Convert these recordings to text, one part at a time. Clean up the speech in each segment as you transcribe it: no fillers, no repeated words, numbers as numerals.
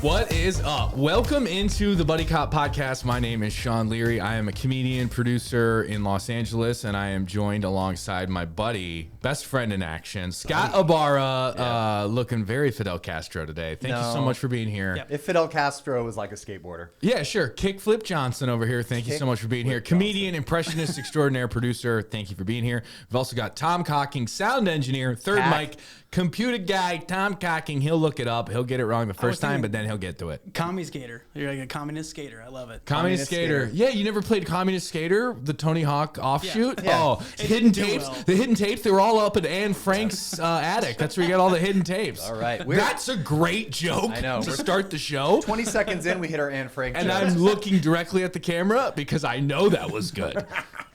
What is up? Welcome into the Buddy Cop Podcast. My name is Sean Leary. I am a comedian, producer in Los Angeles, and I am joined alongside my buddy, best friend in action, Scott Ibarra, looking very Fidel Castro today. Thank you so much for being here. Yep. If Fidel Castro was like a skateboarder. Yeah, sure. Kickflip Johnson over here. Thank you so much for being here. Comedian, impressionist extraordinaire, producer. Thank you for being here. We've also got Tom Cocking, sound engineer, third mic, computer guy, Tom Cocking. He'll look it up. He'll get it wrong the first time, but then he'll get to it. Commie skater. You're like a communist skater. I love it. Communist skater. Yeah, you never played Communist Skater, the Tony Hawk offshoot? Yeah. Oh, hidden tapes. Well. The hidden tapes, they were all up in Anne Frank's attic. That's where you got all the hidden tapes. All right. That's a great joke to start the show. 20 seconds in, we hit our Anne Frank And joke. I'm looking directly at the camera because I know that was good.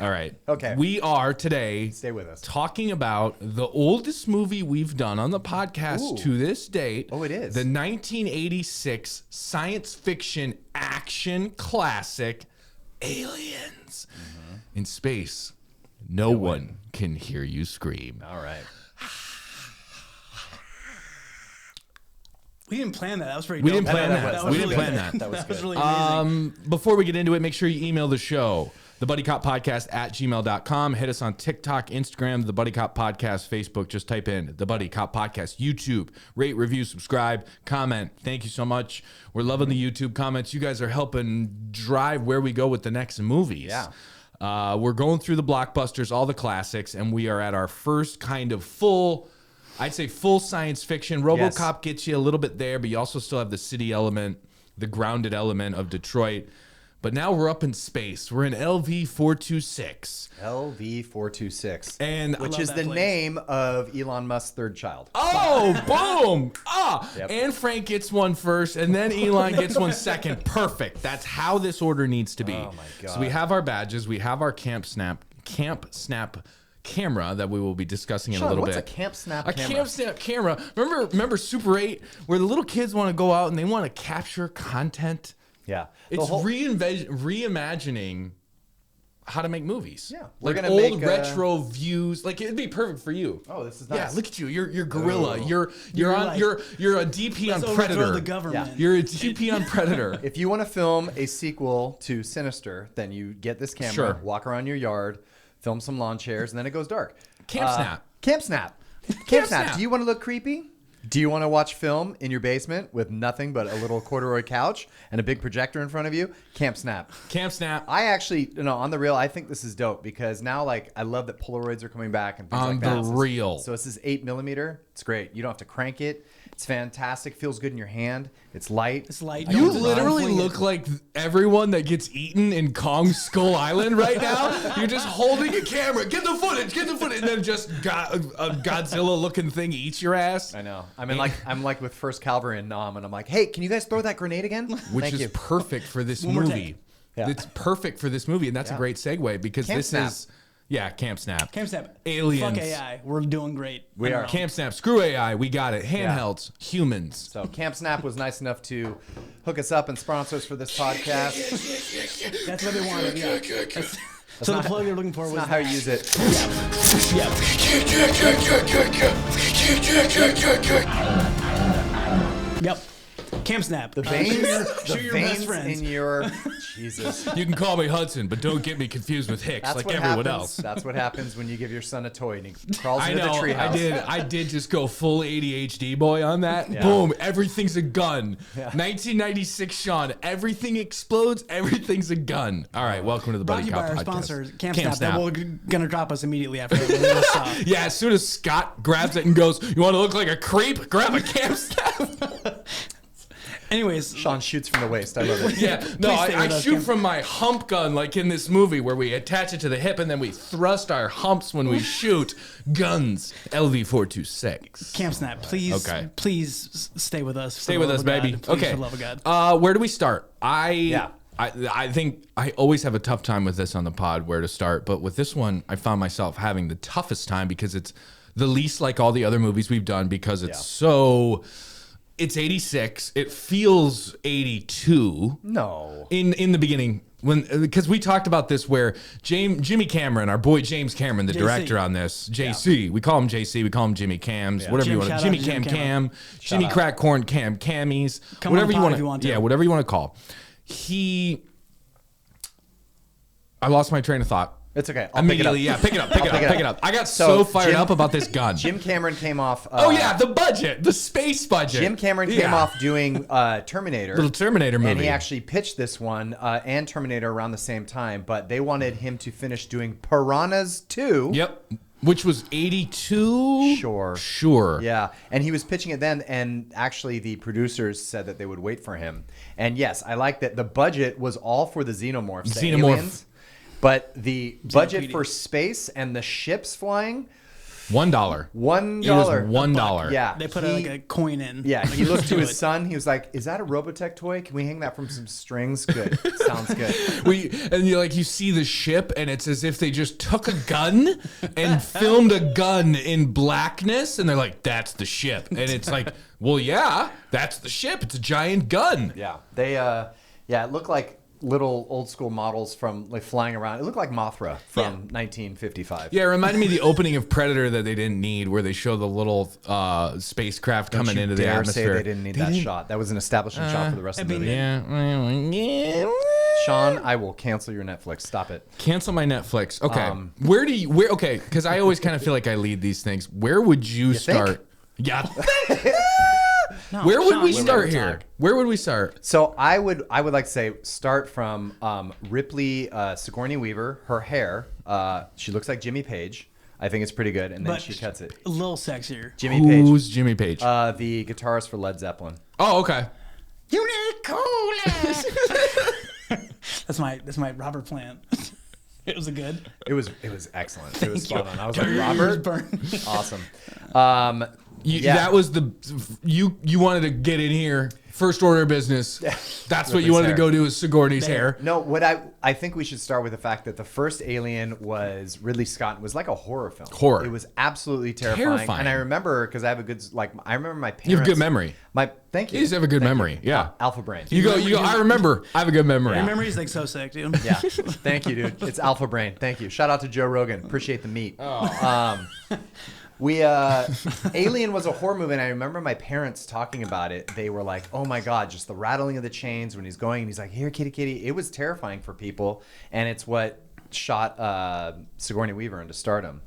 All right. Okay. We are today Stay with us. talking about the oldest movie we've done on the podcast to this date. Oh, it is. The 1986 science fiction action classic, Aliens. In space, no one can hear you scream. All right. We didn't plan that. That was pretty We dope. didn't plan that. was We didn't really plan good. that. That was really amazing. Before we get into it, make sure you email the show, thebuddycoppodcast@gmail.com. Hit us on TikTok, Instagram, The Buddy Cop Podcast, Facebook. Just type in The Buddy Cop Podcast, YouTube. Rate, review, subscribe, comment. Thank you so much. We're loving the YouTube comments. You guys are helping drive where we go with the next movies. Yeah. We're going through the blockbusters, all the classics, and we are at our first kind of full science fiction. RoboCop gets you a little bit there, but you also still have the city element, the grounded element of Detroit. But now we're up in space. We're in LV-426. LV-426. And which is the name of Elon Musk's third child. oh, boom! Yep. Anne Frank gets one first, and then Elon gets one second. Perfect. That's how this order needs to be. Oh, my God. So we have our badges. We have our Camp Snap camera that we will be discussing in a little what's bit. a Camp Snap A camera? Camp Snap camera. Remember Super 8, where the little kids want to go out and they want to capture content? Yeah. It's reimagining how to make movies. Yeah. We're Like gonna old retro views. Like it'd be perfect for you. Oh, this is nice. Yeah, look at you. You're gorilla. Oh. You're like, a DP on Let's overthrow Predator. the government. Yeah. You're a DP on Predator. If you want to film a sequel to Sinister, then you get this camera, Sure. walk around your yard, film some lawn chairs, and then it goes dark. Camp Snap. Camp Snap. Camp Snap. Do you want to look creepy? Do you want to watch film in your basement with nothing but a little corduroy couch and a big projector in front of you? Camp Snap. Camp Snap. I actually, on the real, I think this is dope because now, like, I love that Polaroids are coming back and things On like that. the real. So this is 8mm. It's great. You don't have to crank it. It's fantastic. Feels good in your hand. It's light. It's light. You Don't literally fling it. look like everyone that gets eaten in Kong's Skull Island right now. You're just holding a camera. Get the footage. And then just a Godzilla-looking thing eats your ass. I know. I'm like with First Cavalry and Nam, and I'm like, hey, can you guys throw that grenade again? Which Thank is you. perfect for this One more movie. take. Yeah. It's perfect for this movie, and that's a great segue because Camp this Snap. is Camp Snap. Camp Snap. Aliens. Fuck AI. We're doing great. We are. Camp Snap. Screw AI. We got it. Handhelds. Humans. So Camp Snap was nice enough to hook us up and sponsor us for this podcast. That's what they wanted. Yeah. So the plug they're looking for was Not how you use it. Yep. Camp Snap. The veins, shoot your best friends. in your Jesus. You can call me Hudson, but don't get me confused with Hicks That's like what everyone happens. else. That's what happens when you give your son a toy and he crawls I into know. the treehouse. I did just go full ADHD boy on that. Yeah. Boom. Everything's a gun. Yeah. 1996 Sean. Everything explodes. Everything's a gun. All right. Welcome to the Brought Buddy to you by Cop our Podcast. sponsors, Camp Snap. That will gonna drop us immediately after that. Yeah, as soon as Scott grabs it and goes, "You want to look like a creep? Grab a Camp Snap." Anyways, Sean shoots from the waist. I love it. Yeah, no, Please stay I with us, shoot Camp. from my hump gun like in this movie where we attach it to the hip and then we thrust our humps when we shoot. Guns. LV-426. Camp Snap, please, Okay. please stay with us. Stay with us, baby. Please, Okay. for the love of God. Where do we start? I think I always have a tough time with this on the pod, where to start. But with this one, I found myself having the toughest time because it's the least like all the other movies we've done because it's so it's 86. It feels 82. No. In the beginning, because we talked about this where Jimmy Cameron, our boy James Cameron, the director on this, JC, we call him JC, we call him Jimmy Cams, whatever you want to, Jimmy Cam, Jimmy Crack Corn Cam, Cammies, whatever you want to, whatever you want to call. I lost my train of thought. It's okay. Immediately, pick it up. I got so fired up about this gun. Jim Cameron came off. The budget, the space budget. Jim Cameron came off doing Terminator. Little Terminator movie. And he actually pitched this one and Terminator around the same time, but they wanted him to finish doing Piranhas 2. Yep. Which was 82? Sure. Yeah. And he was pitching it then, and actually the producers said that they would wait for him. And yes, I like that the budget was all for the xenomorphs. The aliens. But the budget for space and the ships flying, $1. $1. It was $1. Yeah, they put like a coin in. Yeah, he looked to his son. He was like, "Is that a Robotech toy? Can we hang that from some strings?" Good, sounds good. You see the ship, and it's as if they just took a gun and filmed a gun in blackness, and they're like, "That's the ship," and it's like, "Well, yeah, that's the ship. It's a giant gun." Yeah, it looked like little old school models from like flying around. It looked like Mothra from 1955. Yeah, it reminded me of the opening of Predator that they didn't need, where they show the little spacecraft coming into the atmosphere. Say they didn't need that shot. That was an establishing shot for the rest of the movie. Yeah. Sean, I will cancel your Netflix. Stop it. Cancel my Netflix. Okay. Okay, because I always kind of feel like I lead these things. Where would you start? Think? Yeah. No, Where would we start here? Where would we start? So I would like to say start from Ripley, Sigourney Weaver. Her hair, she looks like Jimmy Page. I think it's pretty good, and then she cuts it. A little sexier. Who's Jimmy Page? The guitarist for Led Zeppelin. Oh, okay. You need coolest. That's my Robert Plant. It was good. It was excellent. It was spot on. I was like, Robert, awesome. That was you wanted to get in here. First order of business. That's what you wanted to go do is Sigourney's hair. No, what I think we should start with the fact that the first Alien was Ridley Scott. It was like a horror film. It was absolutely terrifying. And I remember because I have a good I remember my parents. You have good memory. Thank you. You just have a good memory. Yeah. Alpha brain. You go. I remember. I have a good memory. Your memory's like so sick, dude. Yeah. Thank you, dude. It's alpha brain. Thank you. Shout out to Joe Rogan. Appreciate the meat. Alien was a horror movie, and I remember my parents talking about it. They were like, "Oh my god, just the rattling of the chains when he's going," and he's like, "Here, kitty, kitty." It was terrifying for people, and it's what shot Sigourney Weaver into stardom.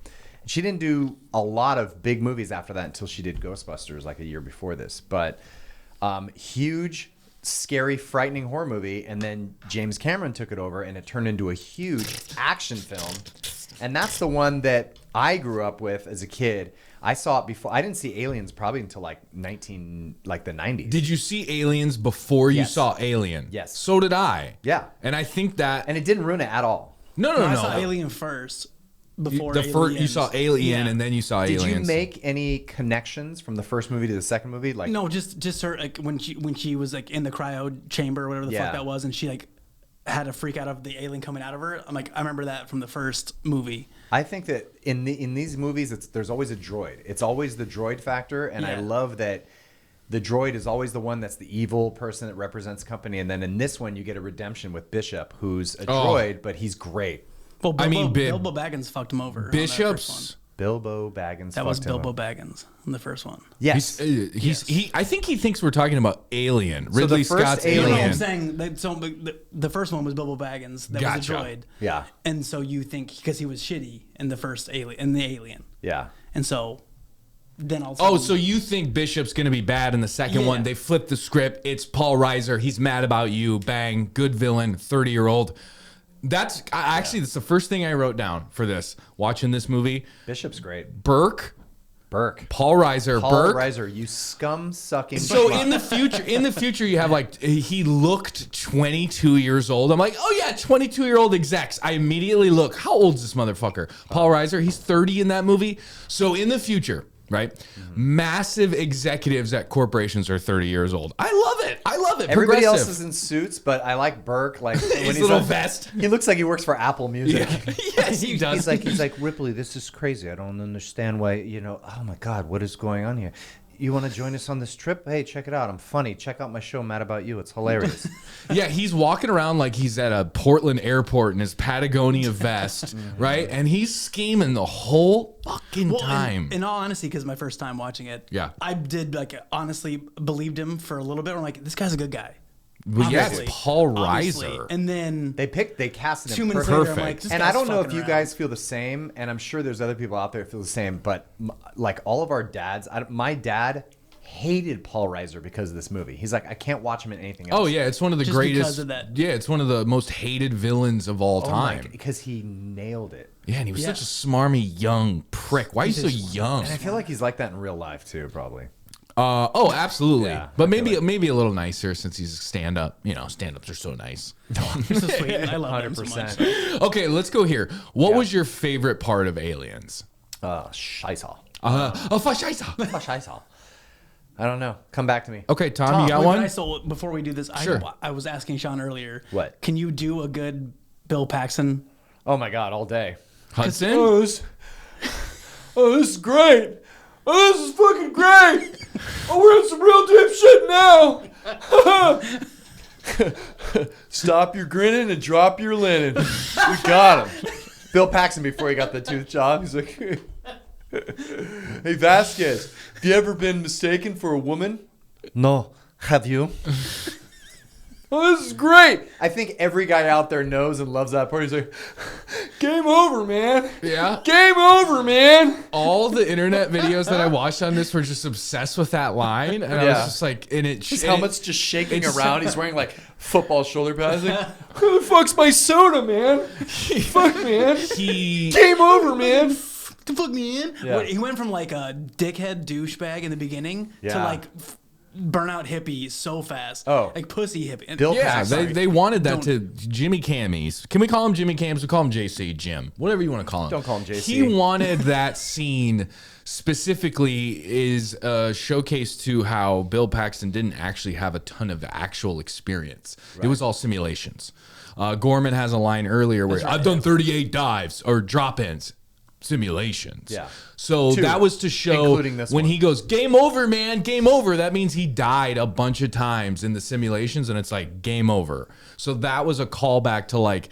She didn't do a lot of big movies after that until she did Ghostbusters like a year before this, but huge, scary, frightening horror movie, and then James Cameron took it over, and it turned into a huge action film. And that's the one that I grew up with as a kid. I saw it before. I didn't see Aliens probably until the 90s. Did you see Aliens before you saw Alien? Yes. So did I. Yeah. And I think that... And it didn't ruin it at all. No. I saw Alien first. Before you saw Alien and then you saw Aliens. Did you make any connections from the first movie to the second movie? No, just her when she was like in the cryo chamber or whatever the fuck that was, and she like had a freak out of the alien coming out of her. I'm like, I remember that from the first movie. I think that in these movies, there's always a droid. It's always the droid factor, and I love that the droid is always the one that's the evil person that represents company. And then in this one, you get a redemption with Bishop, who's a droid, but he's great. Well, Bilbo Baggins fucked him over. Bishops. Bilbo Baggins. That was Bilbo Baggins in the first one. Yes. I think he thinks we're talking about Alien. Ridley Scott's Alien. No, I'm saying the first one was Bilbo Baggins. That was a droid. Yeah. And so you think because he was shitty in the first Alien. Yeah. And so then also. So you think Bishop's going to be bad in the second one? They flipped the script. It's Paul Reiser. He's mad about you. Bang. Good villain. 30-year-old. That's the first thing I wrote down for this. Watching this movie. Bishop's great. Burke. Paul Reiser, you scum-sucking. So in the future, you have he looked 22 years old. I'm like, oh yeah, 22-year-old execs. I immediately look, how old is this motherfucker? Paul Reiser, he's 30 in that movie. So in the future, right? Mm-hmm. Massive executives at corporations are 30 years old. I love it. Everybody else is in suits, but I like Burke. Like when his he's little vest. He looks like he works for Apple Music. Yeah. Yes, he does. He's like Ripley. This is crazy. I don't understand why. Oh my God, what is going on here? you want to join us on this trip? Hey, check it out. I'm funny. Check out my show, Mad About You. It's hilarious. Yeah, he's walking around like he's at a Portland airport in his Patagonia vest, right? And he's scheming the whole fucking time. In all honesty, because my first time watching it, Yeah. I did honestly believed him for a little bit. I'm like, this guy's a good guy. Well, yeah, it's Paul Obviously. Reiser. And then they casted him 2 minutes perfect. later, I'm like, this And guy's I don't know if fucking you around. guys feel the same, and I'm sure there's other people out there that feel the same, but like all of our dads, my dad hated Paul Reiser because of this movie. He's like, I can't watch him in anything else. Oh yeah, it's one of the Just greatest. because of that. Yeah, it's one of the most hated villains of all time. Because he nailed it. Yeah, and he was such a smarmy young prick. Why are you so young? And I feel like he's like that in real life too, probably. Oh, absolutely. Yeah, but maybe a little nicer since he's stand up. You know, stand ups are so nice. You're so sweet. I love him so much. 100%. Okay, let's go here. What was your favorite part of Aliens? Scheisse. Scheisse. I don't know. Come back to me. Okay, Tom, you got Wait, one? So before we do this, Sure. I was asking Sean earlier. What? Can you do a good Bill Paxton? Oh my God, all day. Hudson? This is great. Oh, this is fucking great. Oh, we're in some real deep shit now. Stop your grinning and drop your linen. We got him. Bill Paxton before he got the tooth job. He's like, hey, Vasquez, have you ever been mistaken for a woman? No. Have you? Oh, this is great. I think every guy out there knows and loves that part. He's like, game over, man. Yeah. Game over, man. All the internet videos that I watched on this were just obsessed with that line. And I was just like, and it. His helmet's just shaking around. He's wearing like football shoulder pads. Like, who the fuck's my soda, man? Fuck, man. Game over, man. The fuck man. Yeah. He went from like a dickhead douchebag in the beginning to Yeah. like burnout hippie so fast. Oh. Like pussy hippie. And- Bill Yeah, Paxton. they wanted that to Jimmy Cammies. Can we call him Jimmy Cams? We call him JC, Jim. Whatever you want to call him. Don't call him JC. He wanted that scene specifically is a showcase to how Bill Paxton didn't actually have a ton of actual experience. It was all simulations. Gorman has a line earlier where I've done 38 dives or drop-ins. Simulations. Yeah. So 2, that was to show including this when one. he goes, game over, man, game over. That means he died a bunch of times in the simulations, and it's like game over. So that was a callback to like,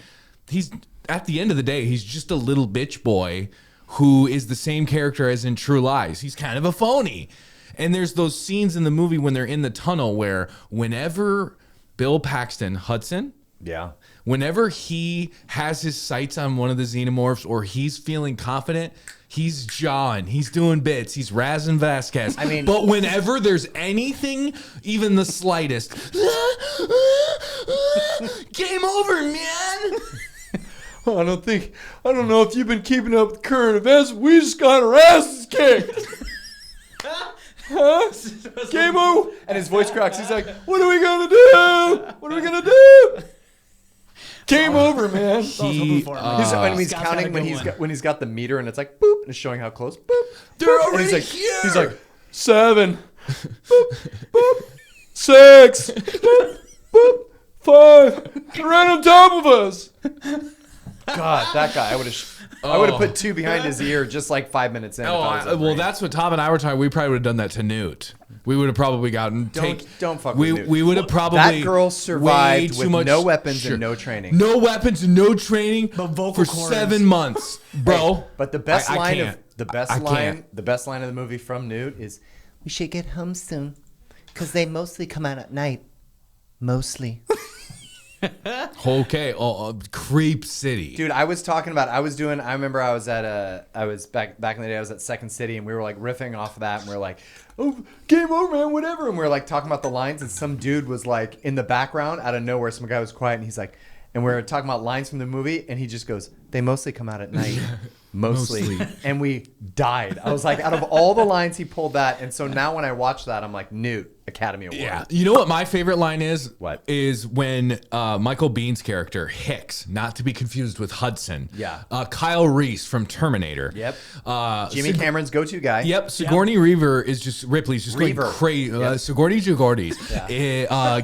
he's at the end of the day, he's just a little bitch boy who is the same character as in True Lies. He's kind of a phony. And there's those scenes in the movie when they're in the tunnel where whenever Bill Paxton, Hudson, Yeah. whenever he has his sights on one of the xenomorphs or he's feeling confident, he's jawing, he's doing bits, he's razzing Vasquez. I mean- but whenever there's anything, even the slightest, game over, man. I don't know if you've been keeping up with current events. We just got our asses kicked. Huh? Game over. And his voice cracks. He's like, what are we going to do? What are we going to do? Game over, man. He, When he's Scott's counting, got a good when he's got the meter and it's like boop, and it's showing how close. Boop. They're boop, and already he's here. like 7. Boop, boop, 6. Boop, boop, 5. They're right on top of us. God, that guy. I would have put 2 behind his ear just like 5 minutes in. if I was that well, brain. that's what Tom and I were talking. We probably would have done that to Newt. We would have probably gotten Don't fuck with Newt. We would have probably That girl survived way too with much, no weapons and no training. No weapons and no training But vocal for cords. 7 months, bro. But the best I line can't. of the best I line can't. the best line of the movie from Newt is, "We should get home soon, because they mostly come out at night. Mostly." Okay, Creep City. Dude, I was talking about. I remember I was back in the day. I was at Second City, and we were like riffing off of that, and we were like, "Oh, game over, man, whatever." And we were like talking about the lines, and some dude was like in the background out of nowhere. Some guy was quiet, and he's like, and we were talking about lines from the movie, and he just goes, "They mostly come out at night." Mostly. And we died. I was like, out of all the lines, he pulled that. And so now when I watch that, I'm like, Newt, Academy Award. Yeah. You know what my favorite line is? What? Is when Michael Bihn's character, Hicks, not to be confused with Hudson. Yeah. Kyle Reese from Terminator. Yep. Jimmy Cameron's go-to guy. Yep, Sigourney Weaver is just Ripley's just Weaver. going crazy. Yep. Sigourney Jagordi's.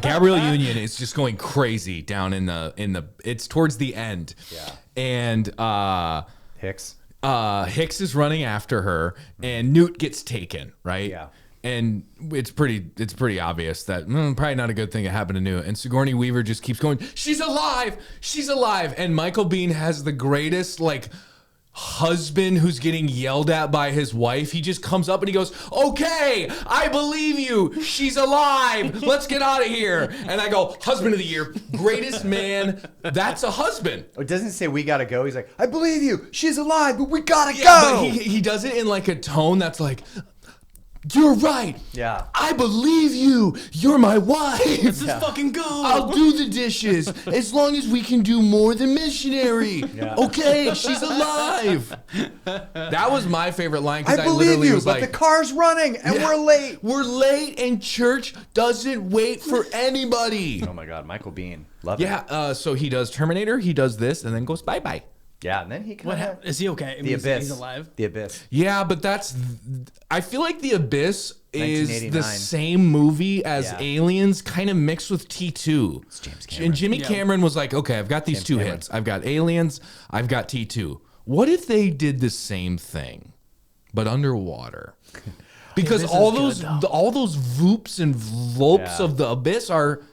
Gabrielle Union is just going crazy down in the. It's towards the end. Yeah. And Hicks. Hicks is running after her, and Newt gets taken. Right. Yeah. And it's pretty obvious that probably not a good thing that happened to Newt. And Sigourney Weaver just keeps going, she's alive, she's alive. And Michael Biehn has the greatest like husband who's getting yelled at by his wife. He just comes up and he goes, okay, I believe you, she's alive, let's get out of here. And I go, husband of the year, greatest man, that's a husband. It doesn't say we gotta go. He's like, I believe you, she's alive, but we gotta go. But he does it in like a tone that's like, you're right. Yeah. I believe you. You're my wife. Let's just fucking go. I'll do the dishes as long as we can do more than missionary. Yeah. Okay, she's alive. That was my favorite line because I believe literally you, was but like, the car's running and we're late. We're late and church doesn't wait for anybody. Oh my God, Michael Biehn. Love it. Yeah, so he does Terminator, he does this, and then goes bye-bye. Yeah, and then he What happened? Is he okay? I mean, The Abyss. He's alive. The Abyss. Yeah, but I feel like The Abyss is 1989. the same movie as Yeah. Aliens, kind of mixed with T2. It's James Cameron. And Jimmy Cameron was like, okay, I've got these two Cameron. hits. I've got Aliens, I've got T2. What if they did the same thing, but underwater? Because this all is those good, all those voops and vlopes Yeah. of the Abyss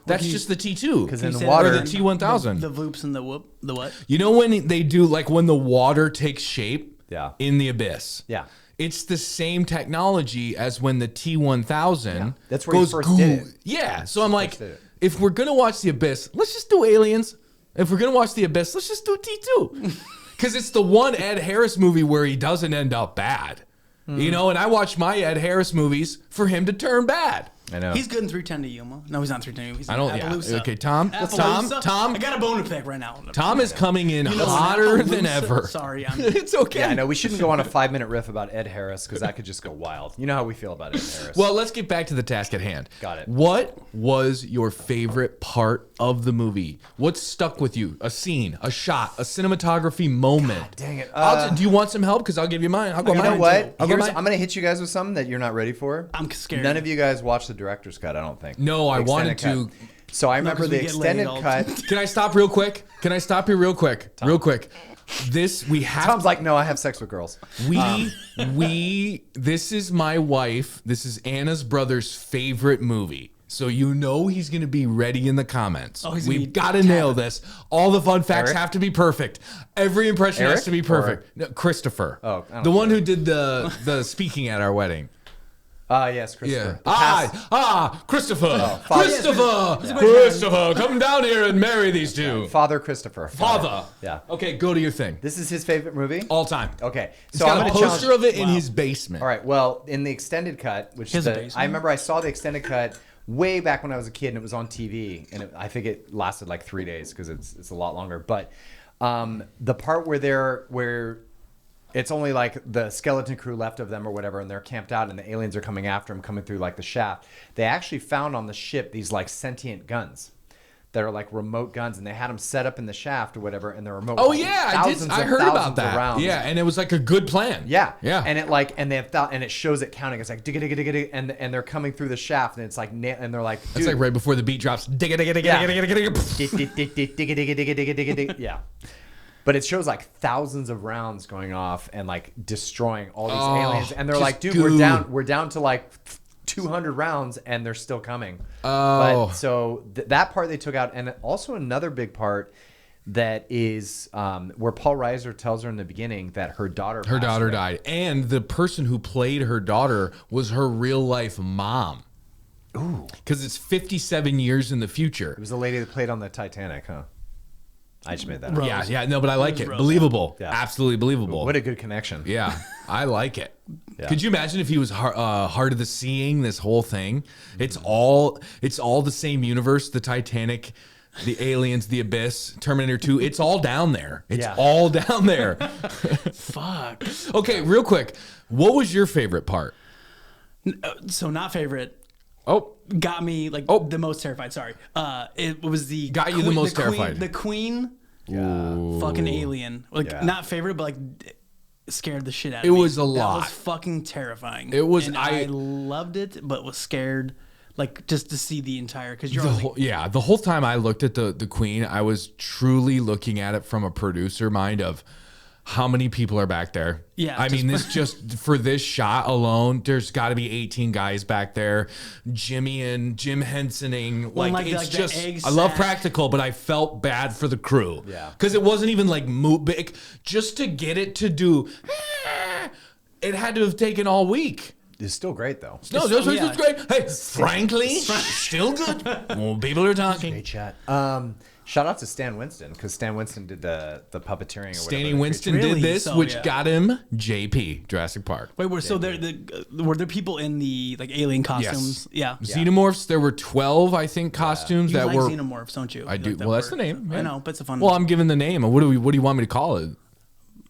that's just the T2. Because Can in you the say water, that the again? T1000. The voops and the whoop. The what? You know when they do, like when the water takes shape Yeah. in the Abyss? Yeah. It's the same technology as when the T1000 Yeah. That's where he first did it. Yeah. So I'm like, did it. if we're going to watch the Abyss, let's just do Aliens. If we're going to watch the Abyss, let's just do T2. Because it's the one Ed Harris movie where he doesn't end up bad. You know, and I watch my Ed Harris movies for him to turn bad. I know. He's good in 310 to Yuma. No, he's not 310 to Yuma. He's I don't. Appaloosa. Yeah. Okay, Tom. Appaloosa. Tom. I got a bone to pick right now. Tom is coming in You know, hotter than Appaloosa- ever. Sorry, I'm. It's okay. Yeah, I know. We shouldn't go on a 5-minute riff about Ed Harris because that could just go wild. You know how we feel about Ed Harris. Well, let's get back to the task at hand. Got it. What was your favorite part of the movie? What stuck with you? A scene, a shot, a cinematography moment. dang it. Do you want some help? Because I'll give you mine. I'll go you mine. know what? I'll go Here's, mine. I'm going to hit you guys with something that you're not ready for. I'm scared. None of you guys watched the director's cut, I don't think. No, I The wanted extended to. cut. So I remember 'cause the we get laid extended all the cut. Can I stop real quick? Can I stop you real quick? Real quick. This we have. Tom's like, no, I have sex with girls. This is my wife. This is Anna's brother's favorite movie. So you know he's going to be ready in the comments. Oh, he's gonna We've be got to nail this. All the fun facts Eric? have to be perfect. Every impression has Eric to be perfect. No, Christopher. Oh, I don't the one care. who did the speaking at our wedding. Yes, Christopher. Yeah. Christopher. Father- Christopher, come down here and marry these two. Father Christopher. Father. Yeah. Okay, go to your thing. This is his favorite movie? All time. Okay. He's So I'm got going a to challenge. poster of it in his basement. All right. Well, in the extended cut, which His is basement? I remember I saw the extended cut way back when I was a kid, and it was on TV, and I think it lasted like 3 days because it's a lot longer. But the part where it's only like the skeleton crew left of them or whatever, and they're camped out, and the aliens are coming after them, coming through like the shaft. They actually found on the ship these like sentient guns that are like remote guns, and they had them set up in the shaft or whatever, and they're remote. Oh like, yeah, thousands I and heard about thousands of that. rounds. Yeah, and it was like a good plan. Yeah, Yeah. and it like, and they have thought, and it shows it counting. It's like digga digga digga digga, and they're coming through the shaft, and it's like, and they're like, It's dude, like right before the beat drops. Digga, digga, digga, Yeah. digga, digga, digga, digga. digga digga digga digga digga digga digga. Yeah, but it shows like thousands of rounds going off and like destroying all these aliens, and they're just like, dude, goo. we're down to like 200 rounds, and they're still coming. Oh. But so that part they took out, and also another big part. That is where Paul Reiser tells her in the beginning that her daughter passed away. died, and the person who played her daughter was her real life mom. Ooh, because it's 57 years in the future. It was the lady that played on the Titanic, huh? I just made that up. Yeah, yeah, no, but I like it. Rose. Believable, Yeah. absolutely believable. What a good connection. Yeah, I like it. Yeah. Could you imagine if he was Heart of the Seeing? This whole thing, it's all the same universe. The Titanic, the aliens, the Abyss, Terminator 2. It's all down there. It's Yeah. all down there. Fuck. Okay, real quick, what was your favorite part? So not favorite. Oh, Got me like Oh. the most terrified. Sorry. It was the Got you the most terrified. The queen. Yeah. Fucking alien. Like Yeah. not favorite, but like scared the shit out of It me. was a That lot. was fucking terrifying. It was- And I- I loved it, but was scared. Like just to see the entire because you're the always whole, yeah, the whole time I looked at the Queen, I was truly looking at it from a producer mind of how many people are back there? Yeah, I mean, this just for this shot alone, there's got to be 18 guys back there, Jim Hensoning. Like it's just, I love practical, but I felt bad for the crew. Yeah, because it wasn't even like big. Just to get it to do, it had to have taken all week. It's still great though. No, it's great. Hey, frankly, still good. Well, people are talking. Great chat. Shout out to Stan Winston, because Stan Winston did the puppeteering. Or Stanley Winston did this, which got him JP, Jurassic Park. Wait, were there people in the like alien costumes? Yes. Yeah. Xenomorphs. There were 12, I think, costumes you that like were xenomorphs, don't you? I do. Well, that's the name. I know, but it's a fun. Well, I'm giving the name. What do you want me to call it?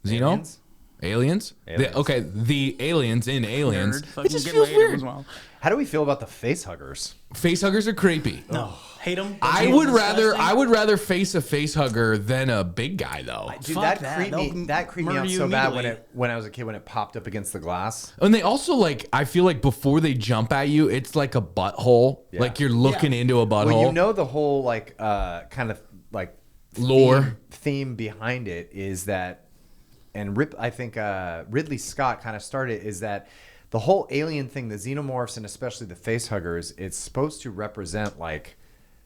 Xeno? Aliens? The aliens in Aliens. It just feels weird. Well. How do we feel about the face huggers? Face huggers are creepy. No, hate them. I would rather face a face hugger than a big guy though. Dude, that creeped me out so bad when I was a kid, when it popped up against the glass. And they also I feel like before they jump at you, it's like a butthole. Yeah. Like you're looking into a butthole. Well, you know the whole kind of like lore theme behind it is that, and I think Ridley Scott kind of started, is that the whole alien thing, the xenomorphs and especially the face huggers, it's supposed to represent like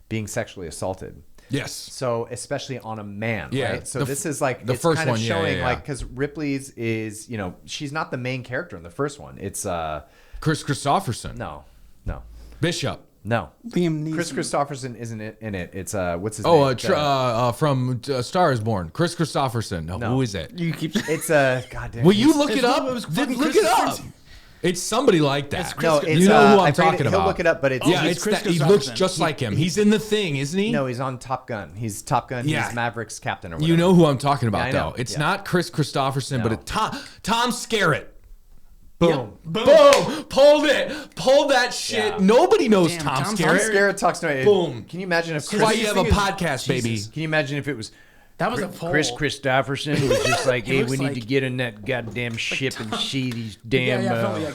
being sexually assaulted. Yes. So especially on a man, yeah. Right? So this is like, the it's first kind of one, showing yeah. like, because Ripley's is, she's not the main character in the first one. It's Chris Christopherson. No. Bishop. No. Liam Neeson. Chris Christopherson isn't in it. It's what's his name? From Star is Born. Chris Christopherson. No, who is it? You keep. It's goddamn. Will you look it up? Look it up. It's somebody like that. No, it's, you know who I'm talking about. He'll look it up, but it's he looks just like him. He's in the Thing, isn't he? No, he's on Top Gun. He's Top Gun. Yeah. He's Maverick's captain or whatever. You know who I'm talking about, though. It's not Chris Christopherson, but it's Tom Skerritt. Boom. Yep. Boom. Pulled that shit. Yeah. Nobody knows Tom Skerritt. Tom Skerritt talks to me. Boom. Can you imagine if That's why you have a podcast, baby. Can you imagine if it was that was a poll. Chris Christopherson was just like, hey, we need to get in that goddamn ship and see these damn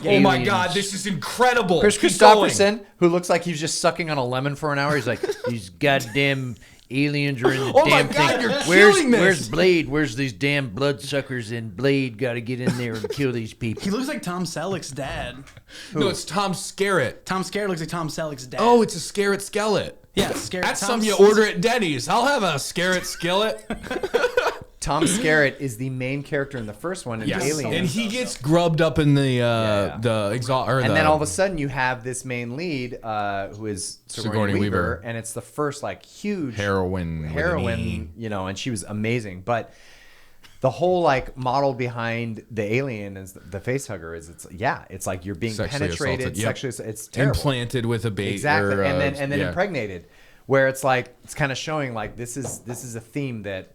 oh my God, this is incredible. Chris Christopherson, who looks like he's just sucking on a lemon for an hour. He's like, these goddamn aliens are in the damn thing. Where's Blade? Where's these damn bloodsuckers? And Blade got to get in there and kill these people. He looks like Tom Selleck's dad. No, it's Tom Skerritt. Tom Skerritt looks like Tom Selleck's dad. Oh, it's a Skerritt skillet. Yeah, Skerritt. That's something you order at Denny's. I'll have a Skerritt skillet. Tom Skerritt is the main character in the first one in Alien, and he gets grubbed up in the exalt. And then all of a sudden you have this main lead who is Sigourney Weaver, and it's the first like huge heroine, and she was amazing. But the whole like model behind the alien is the face hugger is it's like you're being sexually penetrated, assaulted. it's terrible. Implanted with a bait, exactly, and then impregnated. Where it's like it's kind of showing like this is a theme that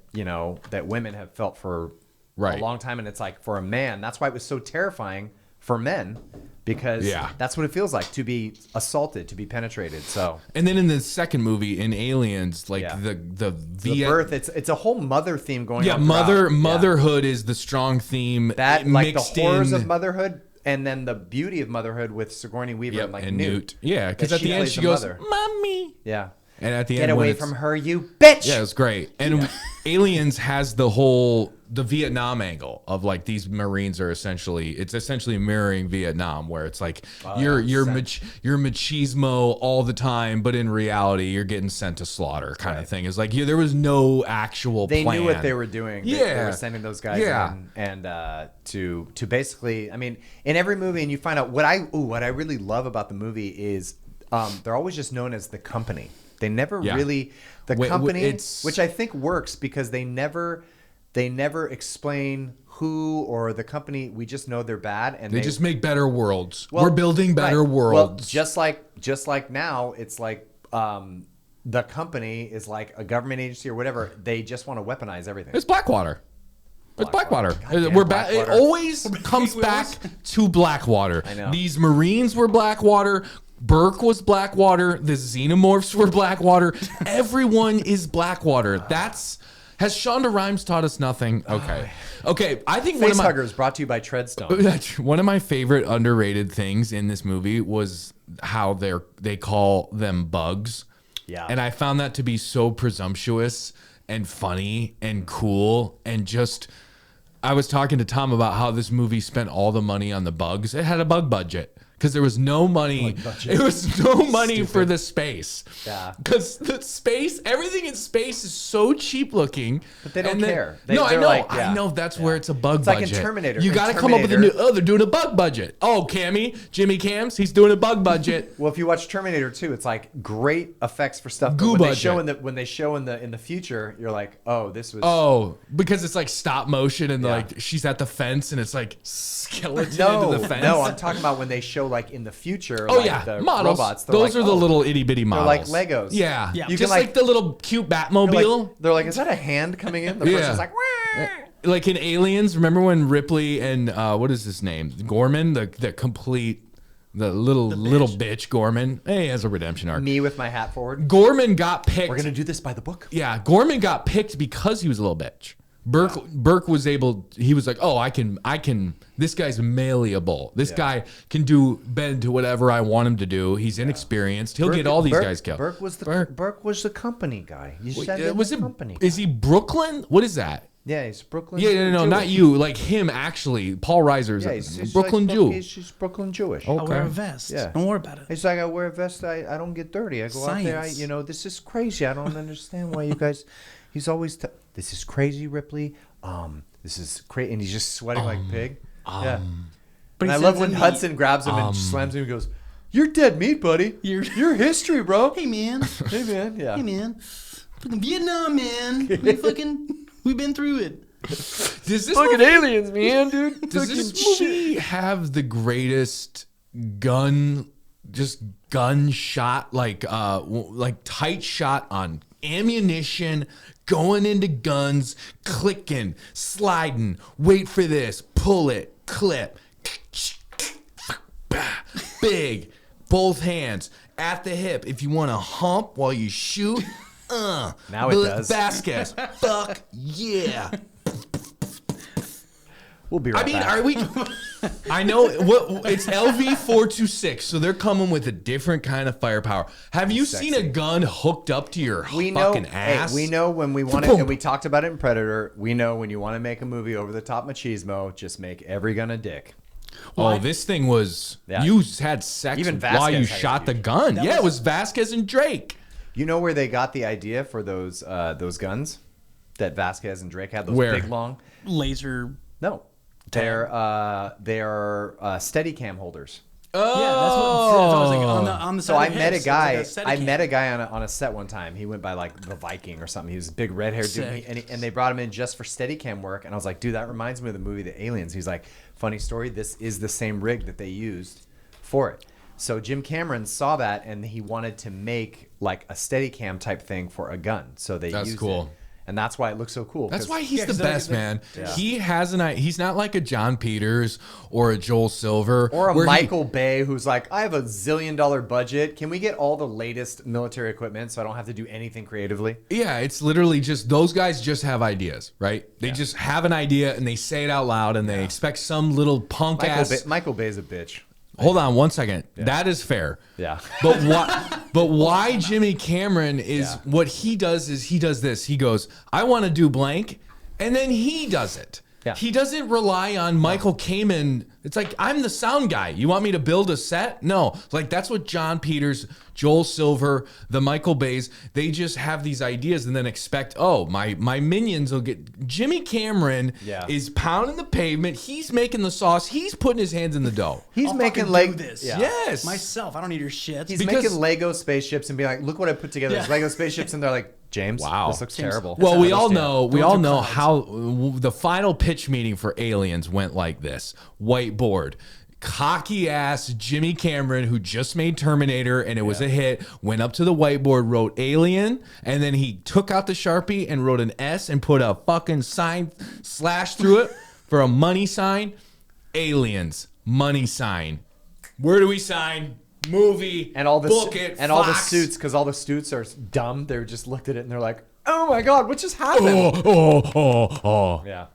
that women have felt for a long time, and it's like for a man that's why it was so terrifying for men, because that's what it feels like to be assaulted, to be penetrated. So and then in the second movie in Aliens, the birth, it's a whole mother theme going on. Motherhood is the strong theme that like the horrors of motherhood. And then the beauty of motherhood with Sigourney Weaver and Newt. Yeah, because at the end she goes, "Mommy." Yeah. And at the end, get away from her, you bitch. Yeah, it was great. And Aliens has the Vietnam angle of like these Marines are essentially mirroring Vietnam, where it's like you're machismo all the time, but in reality you're getting sent to slaughter kind of thing. It's like there was no actual plan. They knew what they were doing. They were sending those guys in and to basically, I mean, in every movie, and you find out what I really love about the movie is they're always just known as the company. They never really company, which I think works because they never explain who or the company. We just know they're bad, and they just make better worlds. We're building better worlds. Well, just like now, it's like the company is like a government agency or whatever. They just want to weaponize everything. It's Blackwater. It's Blackwater. We're back. It always comes back to Blackwater. I know. These Marines were Blackwater. Burke was Blackwater. The Xenomorphs were Blackwater. Everyone is Blackwater. Has Shonda Rhimes taught us nothing? Okay. I think Face Huggers brought to you by Treadstone. One of my favorite underrated things in this movie was how they call them bugs. Yeah. And I found that to be so presumptuous and funny and cool and just I was talking to Tom about how this movie spent all the money on the bugs. It had a bug budget. Because there was no money. It was no money for the space. Yeah. Because the space, everything in space is so cheap looking. But they don't care. I know. I know that's where it's a bug budget. It's like in Terminator. You got to come up with a new. Oh, they're doing a bug budget. Oh, Jimmy Cams, he's doing a bug budget. Well, if you watch Terminator 2, it's like great effects for stuff. Goo when budget. They show in the future, you're like, oh, this was. Oh, because it's like stop motion and like she's at the fence and it's like skeleton into the fence. No, I'm talking about when they show like in the future. Oh, like, the models. Robots. Those are the little itty bitty models. They're like Legos. Yeah. You Just can like the little cute Batmobile. They're like, is that a hand coming in? The person's like, wah. Like in Aliens, remember when Ripley and what is his name? Gorman, the little bitch Gorman. Hey, he has a redemption arc. Me with my hat forward. Gorman got picked. We're gonna do this by the book. Yeah, Gorman got picked because he was a little bitch. Burke was able. He was like, oh, I can. This guy's malleable. This guy can bend to whatever I want him to do. He's inexperienced. He'll get all these guys killed. Burke was the company guy. You said was it company? Is he Brooklyn? What is that? Yeah, he's Brooklyn. Yeah, no, not you. Like him, actually. Paul Reiser's he's Brooklyn like, Jew. He's Brooklyn Jewish. Oh. I wear a vest. Yeah. Don't worry about it. He's like, I wear a vest. I don't get dirty. I go out there. This is crazy. I don't understand why you guys. He's always. This is crazy, Ripley. This is crazy, and he's just sweating like a pig. Yeah. But I love when Hudson grabs him and slams him and goes, "You're dead meat, buddy. You're history, bro." Hey man. Hey man. Yeah. Hey man. Fucking Vietnam, man. We've been through it. Does this fucking aliens, man, dude. Does this movie have the greatest gun shot, like tight shot on ammunition, going into guns, clicking, sliding, wait for this, pull it, clip, big, both hands at the hip. If you want to hump while you shoot, now it does. Vasquez, fuck yeah. We'll be right back. Are we? I know it's LV-426, so they're coming with a different kind of firepower. Have you seen a gun hooked up to your fucking ass? Hey, we know when we want it, and we talked about it in Predator. We know when you want to make a movie over the top machismo, just make every gun a dick. Oh, this thing was. Yeah. You had sex even while you shot the gun. Yeah, it was Vasquez and Drake. You know where they got the idea for those guns that Vasquez and Drake had? Those big long laser. No. They're Steadicam holders. Oh, yeah, that's what I was like on the side. So I met a guy. I met a guy on a set one time. He went by like the Viking or something. He was a big red haired dude, and they brought him in just for Steadicam work. And I was like, dude, that reminds me of the movie The Aliens. He's like, funny story. This is the same rig that they used for it. So Jim Cameron saw that and he wanted to make like a Steadicam type thing for a gun. So they used it. And that's why it looks so cool. That's why he's the best, man. Yeah. He has he's not like a John Peters or a Joel Silver. Or a Michael Bay who's like, I have $1 zillion budget. Can we get all the latest military equipment so I don't have to do anything creatively? Yeah, it's literally just, those guys just have ideas, right? They just have an idea and they say it out loud and they expect some little punk ass. Michael Bay's a bitch. Hold on one second. Yeah. That is fair. Yeah. But why Jimmy Cameron is what he does is he does this. He goes, I want to do blank, and then he does it. Yeah. He doesn't rely on Michael Kamen. It's like, I'm the sound guy. You want me to build a set? No. Like, that's what John Peters, Joel Silver, the Michael Bays, they just have these ideas and then expect, oh, my minions will get... Jimmy Cameron is pounding the pavement. He's making the sauce. He's putting his hands in the dough. He's making this. Yeah. Yes. Myself. I don't need your shit. He's making Lego spaceships and being like, look what I put together. It's Lego spaceships, and they're like, James, this looks terrible. Well, we all know how the final pitch meeting for Aliens went like this. Whiteboard. Cocky ass Jimmy Cameron, who just made Terminator and it was a hit, went up to the whiteboard, wrote Alien, and then he took out the Sharpie and wrote an S and put a fucking sign slash through it for a money sign. Aliens, money sign. Where do we sign? Movie, and all the all the suits, because all the suits are dumb. They just looked at it and they're like, "Oh my god, what just happened?" Yeah,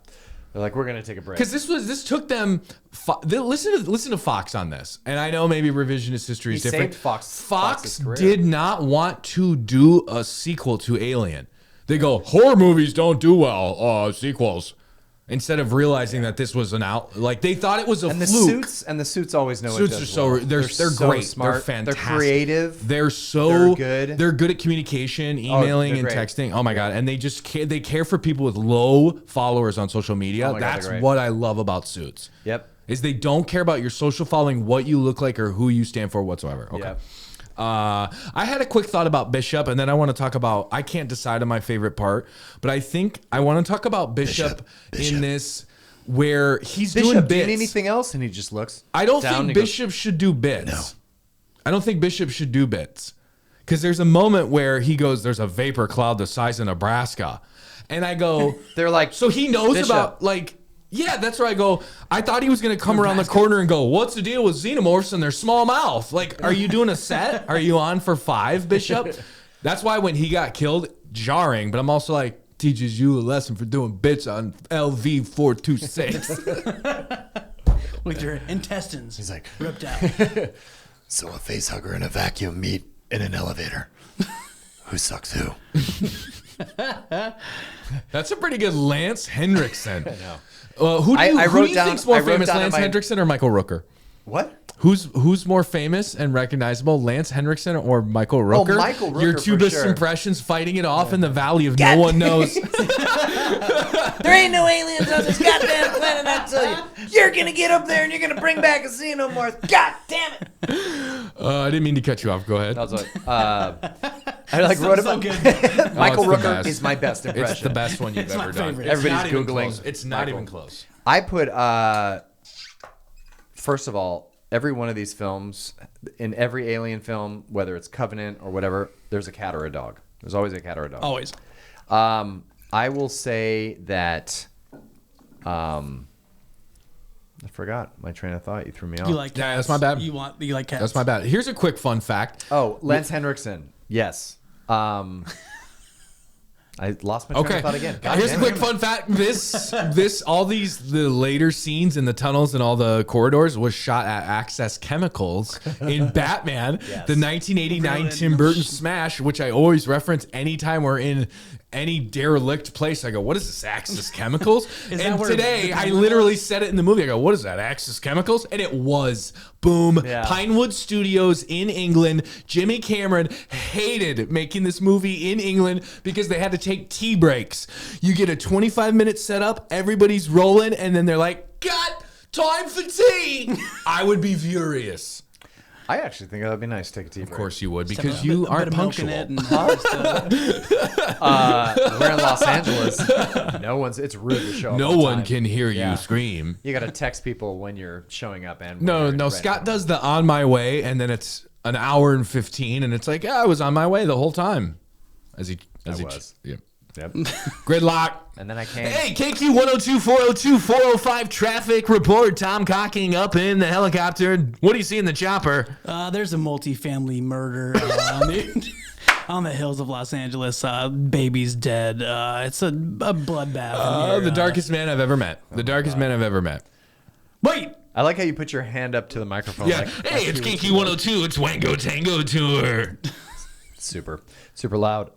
they're like, "We're gonna take a break." Because this took them. Listen to Fox on this, and I know maybe revisionist history is different. Fox did not want to do a sequel to Alien. They go, horror movies don't do well sequels. Instead of realizing that this was an out, like they thought it was a And fluke. the suits always know Suits it are does so well. they're great. smart. They're fantastic. They're creative. They're They're good. They're good at communication, emailing, they're and great. texting. Oh my god! And they just they care for people with low followers on social media. Oh my God, That's they're great. what I love about Suits. Yep. Is they don't care about your social following, what you look like, or who you stand for whatsoever. Okay. Yep. I had a quick thought about Bishop, and then I want to talk about. I can't decide on my favorite part, but I think I want to talk about Bishop. In this. Where he's doing Bishop, bits. do you need anything else? And he just looks. I don't down think and goes, Bishop should do bits. I don't think Bishop should do bits. Because there's a moment where he goes, there's a vapor cloud the size of Nebraska. And I go, They're like, so he knows Bishop. about, like, yeah, that's where I go. I thought he was going to come around the corner and go, what's the deal with xenomorphs and their small mouth? Like, are you doing a set? Are you on for 5, Bishop? That's why when he got killed, jarring. But I'm also like, teaches you a lesson for doing bits on LV 426. With your intestines He's like, ripped out. so a face hugger and a vacuum meet in an elevator. Who sucks who? That's a pretty good Lance Henriksen. I know. Who do you, I who wrote do you down- think's more I wrote famous, down in Lance my- Henriksen or Michael Rooker? What? Who's more famous and recognizable, Lance Henriksen or Michael Rooker? Michael Rooker Your two for best sure. impressions fighting it off in the valley of no one knows. There ain't no aliens on this goddamn planet, I tell you. You're gonna get up there and you're gonna bring back a xenomorph. God damn it. I didn't mean to cut you off. Go ahead. That was what, I like wrote about Michael it's the Rooker best. is my best impression. It's the best one you've ever done. favorite. It's Everybody's not even Googling close. It's not Michael. even close. I put first of all, every one of these films, in every alien film, whether it's Covenant or whatever, there's a cat or a dog. There's always a cat or a dog. Always. I will say that I forgot my train of thought. You threw me off. You like cats. Yeah, that's my bad. You like cats. That's my bad. Here's a quick fun fact. Oh, Lance Henriksen. Yes. I lost my train Okay. of thought again. God Here's a damn quick it. fun fact. The later scenes in the tunnels and all the corridors was shot at Access Chemicals in Batman, the 1989 Tim Burton smash, which I always reference anytime we're in any derelict place. I go, what is this, Access Chemicals? Is that And where today, the I Batman literally said it in the movie. I go, what is that, Access Chemicals? And it was. Boom. Yeah. Pinewood Studios in England. Jimmy Cameron hated making this movie in England because they had to take tea breaks. You get a 25-minute setup, everybody's rolling, and then they're like, got time for tea. I would be furious. I actually think that would be nice to take a tea break. Of course you would, because Just a you bit aren't of milk in punctual. it and We're in Los Angeles. It's rude to show up No on one time. can hear Yeah. you scream. You got to text people when you're showing up and when No, you're no. ready. Scott does the on my way, and then it's an hour and 15, and it's like, yeah, I was on my way the whole time. As he was. yeah. Yep. Gridlock. And then I came. Hey, KQ 102 402 405 traffic report. Tom cocking up in the helicopter. What do you see in the chopper? there's a multi-family murder on the hills of Los Angeles. Baby's dead. It's a bloodbath. in here. The darkest man I've ever met. The darkest man I've ever met. Wait. I like how you put your hand up to the microphone. Yeah. Like, Hey, it's KQ 102. It's Wango Tango Tour. super loud.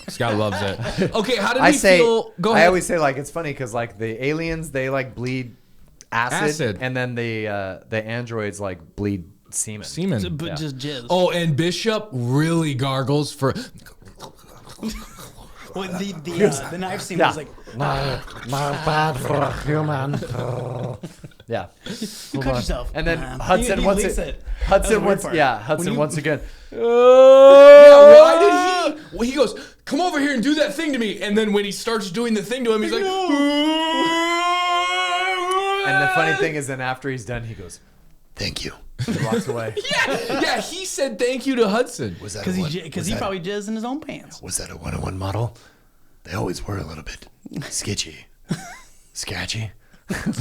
Scott loves it. Okay, how did I we say. feel? Go ahead. I always say like it's funny because like the aliens they like bleed acid, and then the androids like bleed semen. Semen. But just jizz. Oh, and Bishop really gargles for. Well, the knife scene was like, Not bad for a human. Yeah. you cut yourself. And then man. Hudson He once leaks it. That was Hudson the weird once. part. Yeah. Hudson once again. Yeah, why did he? Well, he goes, come over here and do that thing to me. And then when he starts doing the thing to him, he's like, And the funny thing is, then after he's done, he goes, Thank you. he walks away. yeah, he said thank you to Hudson. Was that Because he probably jizzed in his own pants. Was that a 101 model? They always were a little bit sketchy. Sketchy.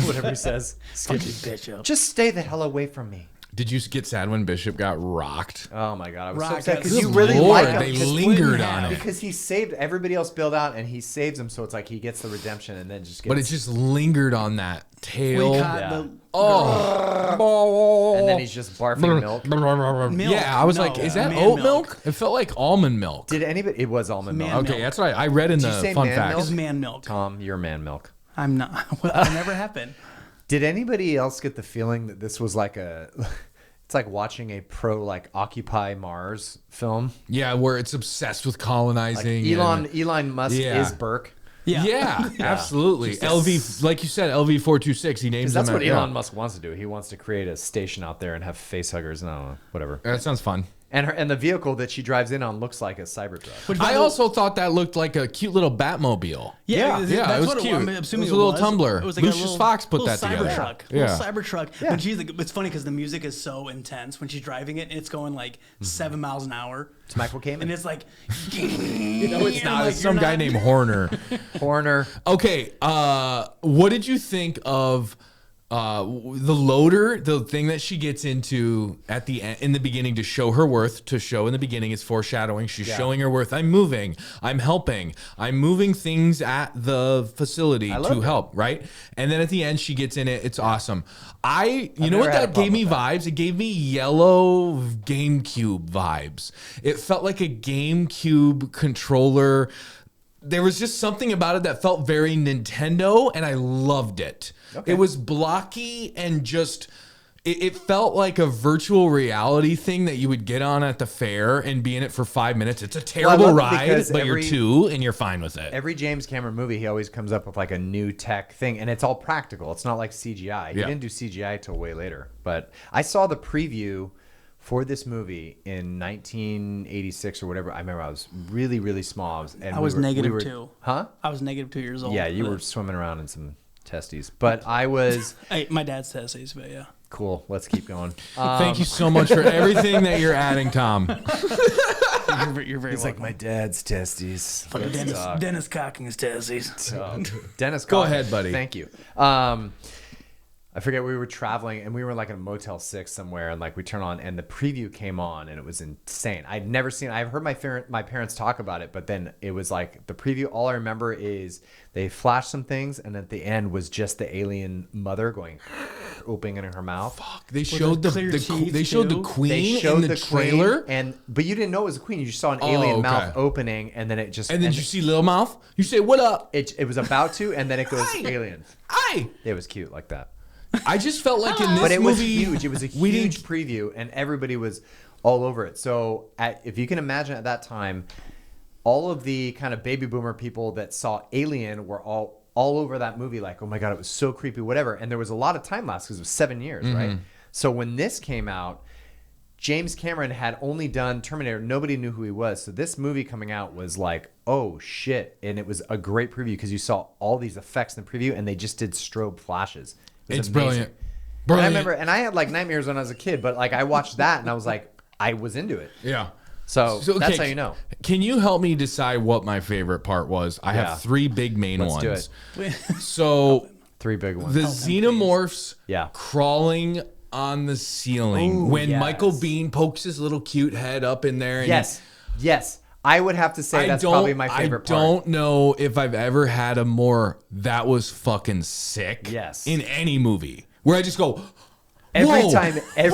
Whatever he says. Sketchy. Bishop. Just stay the hell away from me. Did you get sad when Bishop got rocked? Oh my god, I was so Rock upset us. because you Good really Lord, like him. they 'cause- lingered on it. Because he saved everybody else bailed out and he saves him, so it's like he gets the redemption and then just gets. But it just lingered on that tail. We caught Yeah. the Oh. and then he's just barfing milk. Milk. Yeah, I was No, like, is that man oat milk. milk? It felt like almond milk. Did anybody? It was almond Man milk. milk. Okay, that's right. I read in Did you the say fun man facts. milk? It's man milk. Tom, you're man milk. I'm not. Well, I never have been. Did anybody else get the feeling that this was like it's like watching a like Occupy Mars film? Yeah, where it's obsessed with colonizing. Like Elon Musk is Burke. Yeah, absolutely. LV, like you said, LV-426. He names them. That's what Elon Musk wants to do. He wants to create a station out there and have face huggers. No, whatever. That sounds fun. And the vehicle that she drives in on looks like a Cybertruck. I also thought that looked like a cute little Batmobile. Yeah, it was cute. I'm assuming it was a little Tumblr. It was like Lucius Fox put that together. Little Cybertruck. When she's like, it's funny because the music is so intense when she's driving it. And it's going like 7 miles an hour. It's Michael Kamen. And it's like, no, it's not. It's some guy named Horner. Okay, what did you think of the loader, the thing that she gets into at the end, in the beginning to show her worth, to show in the beginning is foreshadowing. She's showing her worth. I'm moving. I'm helping. I'm moving things at the facility to help, right? And then at the end, she gets in it. It's awesome. You know what that gave me vibes? It gave me yellow GameCube vibes. It felt like a GameCube controller. There was just something about it that felt very Nintendo, and I loved it. Okay. It was blocky and just, it felt like a virtual reality thing that you would get on at the fair and be in it for 5 minutes. It's a terrible ride, but you're 2 and you're fine with it. Every James Cameron movie, he always comes up with like a new tech thing, and it's all practical. It's not like CGI. He didn't do CGI till way later. But I saw the preview for this movie in 1986 or whatever. I remember I was really, really small. I was negative 2. Huh? I was negative 2 years old. Yeah, you were swimming around in some testes. But I was... my dad's testes, but yeah. Cool. Let's keep going. Thank you so much for everything that you're adding, Tom. You're very He's like, my dad's testes. Dennis cocking his testes. Dennis Go ahead, buddy. Thank you. I forget, we were traveling and we were like in a Motel 6 somewhere, and like we turn on and the preview came on and it was insane. I'd never seen, I've heard my parents talk about it, but then it was like the preview. All I remember is they flashed some things and at the end was just the alien mother going opening in her mouth. Fuck, they showed the queen in the trailer, but you didn't know it was a queen. You just saw an alien mouth opening, and then it just and then you see little mouth. You say, "What up?" It was about to, and then it goes alien. Aye. It was cute like that. I just felt like in this but it movie, was huge. It was a huge preview, and everybody was all over it. So, if you can imagine, at that time, all of the kind of baby boomer people that saw Alien were all over that movie, like, oh my god, it was so creepy, whatever. And there was a lot of time lapse because it was 7 years, right? So when this came out, James Cameron had only done Terminator. Nobody knew who he was. So this movie coming out was like, oh shit, and it was a great preview because you saw all these effects in the preview, and they just did strobe flashes. It's brilliant. And I remember, and I had like nightmares when I was a kid, but like I watched that and I was like, I was into it. Yeah. So that's how you know. Can you help me decide what my favorite part was? I have 3 big main ones. Let's do it. So 3 big ones. The xenomorphs Yeah. crawling on the ceiling when Michael Biehn pokes his little cute head up in there. And Yes. I would have to say that's probably my favorite part. I don't know if I've ever had a more that was fucking sick in any movie where I just go, Every time, are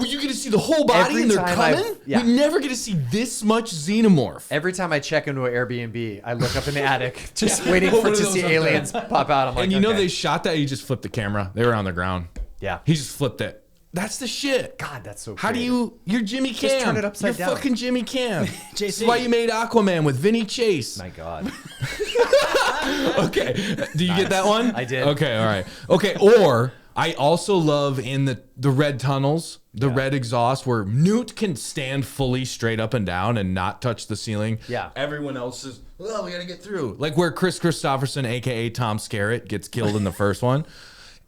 you going to see the whole body and they're coming? We never get to see this much xenomorph. Every time I check into an Airbnb, I look up in the attic, just waiting to see aliens pop out. I'm like, and you know they shot that. He just flipped the camera. They were on the ground. Yeah, he just flipped it. That's the shit. God, that's so. How do you're Jimmy Cam? Just turn it upside down. You're fucking Jimmy Cam. This is why you made Aquaman with Vinny Chase. My God. Okay, do you get that one? I did. Okay, all right. Okay, or I also love in the red tunnels, the red exhaust, where Newt can stand fully straight up and down and not touch the ceiling. Yeah. Everyone else is, we got to get through. Like where Chris Christopherson, a.k.a. Tom Skerritt, gets killed in the first one.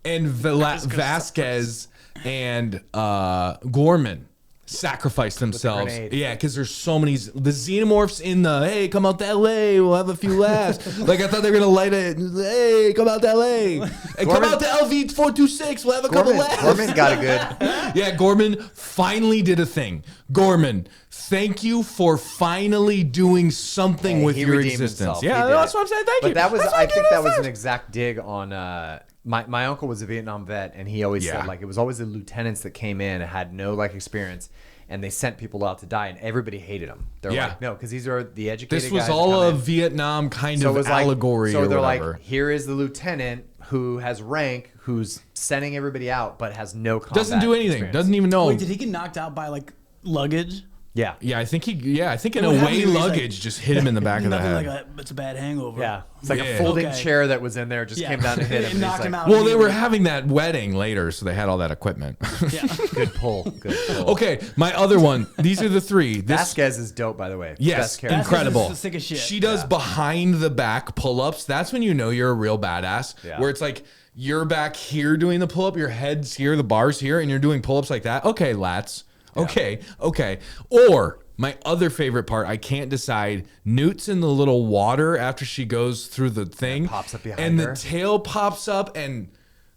And Vasquez and Gorman sacrifice themselves. Yeah, because there's so many. The xenomorphs in the, hey, come out to LA, we'll have a few laughs. Like I thought they were going to light it. Hey, come out to LA. And come out to LV-426, we'll have a couple laughs. Gorman got a good. Yeah, Gorman finally did a thing. Gorman, thank you for finally doing something with your existence. Himself. Yeah, that's what I'm saying. Thank you. But that was, I think that was an exact dig on. My uncle was a Vietnam vet, and he always said like it was always the lieutenants that came in and had no like experience, and they sent people out to die, and everybody hated them. They're like, no, because these are the educated This was guys all a Vietnam kind of allegory so or they're whatever. like, here is the lieutenant who has rank, who's sending everybody out, but has no combat Doesn't do anything. experience. Doesn't even know. Wait, did he get knocked out by like luggage? Yeah. Yeah, I think in What a happened way is, like, luggage just hit him in the back of the Nothing head. like it's a bad hangover. Yeah. It's like Yeah. a folding Okay. chair that was in there just came down and hit him. It and knocked he's him like, out. Well, they were immediately. having that wedding later, so they had all that equipment. Yeah. Good pull. Good pull. Okay, my other one. These are the three. This Vasquez is dope, by the way. Yes, Best character. incredible. Vasquez is the sickest shit. She does behind the back pull-ups. That's when you know you're a real badass. Yeah. Where it's like you're back here doing the pull-up, your head's here, the bar's here, and you're doing pull-ups like that. Okay, lats. Okay. Or my other favorite part, I can't decide. Newt's in the little water after she goes through the thing. pops up behind and her. the tail pops up, and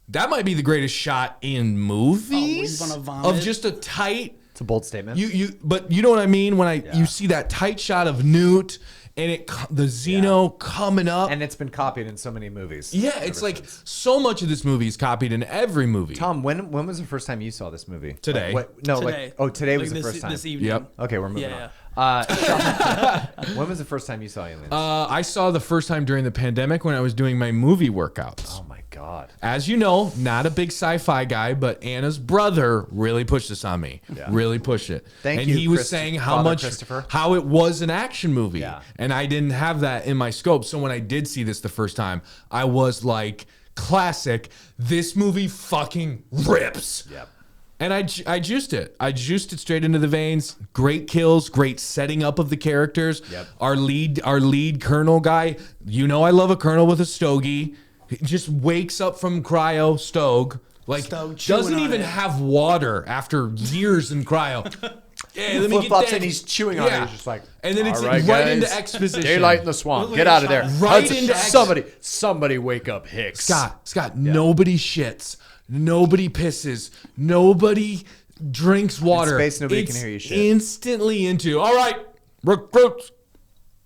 that might be the greatest shot in movies wanna of vomit? just a tight. It's a bold statement. But you know what I mean when you see that tight shot of Newt and the Xeno coming up. And it's been copied in so many movies. Yeah, it's like so much of this movie is copied in every movie. Tom, when was the first time you saw this movie? Today. Today was the first time. This evening. Yep. Okay, we're moving Yeah, on. When was the first time you saw Aliens? I saw the first time during the pandemic when I was doing my movie workouts. Oh my God. As you know, not a big sci-fi guy, but Anna's brother really pushed this on me. Yeah. Really pushed it. Thank and you, he was saying Father Christopher. how it was an action movie. Yeah. And I didn't have that in my scope. So when I did see this the first time, I was classic. This movie fucking rips. Yep. And I juiced it. I juiced it straight into the veins. Great kills, great setting up of the characters. Yep. Our lead colonel guy. You know I love a colonel with a stogie. He just wakes up from cryo, Stogue. Stogue chewing Doesn't on even it. have water after years in cryo. Yeah, let me get Flip-flops that. and he's chewing on it. He's just like, and then it's "All right, right guys. into exposition. Daylight in the swamp. Get out of there. Right Hudson, into somebody wake up Hicks. Scott, nobody shits. Nobody pisses. Nobody drinks water. space, nobody can hear you shit. Instantly into, all right, recruits,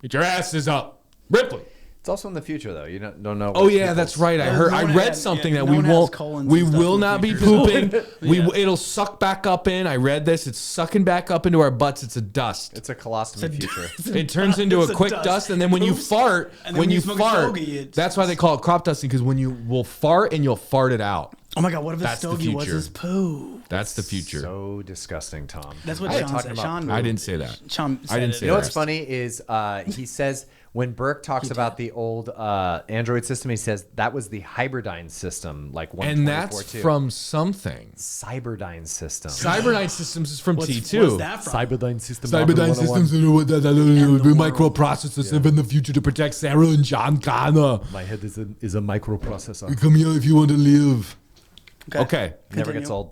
get your asses up. Ripley. It's also in the future though. You don't know. Oh yeah, that's right. I No one read has- something yeah, that no we one has won't. colons We and stuff will in the not be future. pooping. It'll suck back up in. I read this. It's sucking back up into our butts. It's a dust. It's a colostomy future. It turns into It's a a quick dust. dust, and then when you Oops. fart, And then when when you you smoke a fart, stogie, it's- that's why they call it crop dusting, because when you will fart and you'll fart it out. Oh my God, what if the That's the stogie was future. his poo? That's the future. So disgusting, Tom. That's what I Sean talking said. about- Sean, I didn't say that. Sean I didn't said say You know it. what's funny is he says when Burke talks about the old Android system, he says that was the Hybridyne system, like And that's 124.2. from something. Cyberdyne system. Cyberdyne Systems is from What's T2. that from? Cyberdyne system. Cyberdyne Systems will microprocessors live in the future to protect Sarah and John Connor. My head is a microprocessor. Come here if you want to live. Okay. Never Continue. gets old.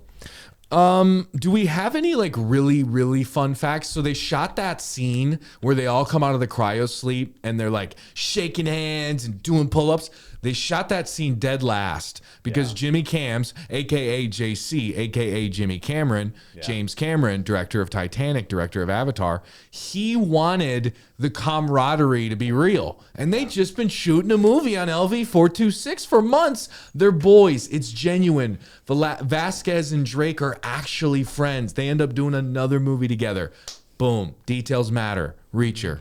Do we have any really, really fun facts? So they shot that scene where they all come out of the cryo sleep and they're shaking hands and doing pull-ups. They shot that scene dead last because Jimmy Cams, aka JC, aka Jimmy Cameron, James Cameron, director of Titanic, director of Avatar, he wanted the camaraderie to be real. And they'd just been shooting a movie on LV-426 for months. They're boys. It's genuine. Vasquez and Drake are actually friends. They end up doing another movie together. Boom. Details matter. Reacher.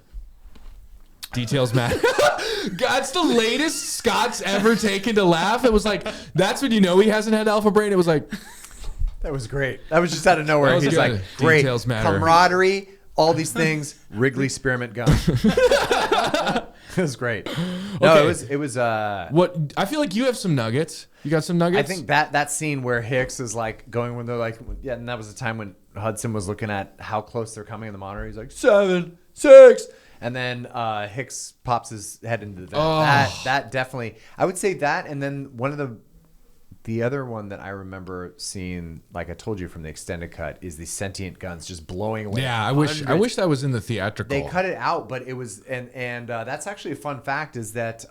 Details matter. That's the latest Scott's ever taken to laugh. It was that's when you know he hasn't had alpha brain. It was like, That was great. That was just out of nowhere. That was He's good. like, great. Details matter. Camaraderie, all these things. Wrigley spearmint gun. It was great. No, Okay. it was. what? I feel like you have some nuggets. You got some nuggets? I think that scene where Hicks is going when they're and that was the time when Hudson was looking at how close they're coming in the monitor. He's like 7, 6, and then Hicks pops his head into the vent. Oh. That definitely, I would say that, and then one of the other one that I remember seeing, like I told you from the extended cut, is the sentient guns just blowing away. Yeah, I wish that was in the theatrical. They cut it out, but it was, and that's actually a fun fact is that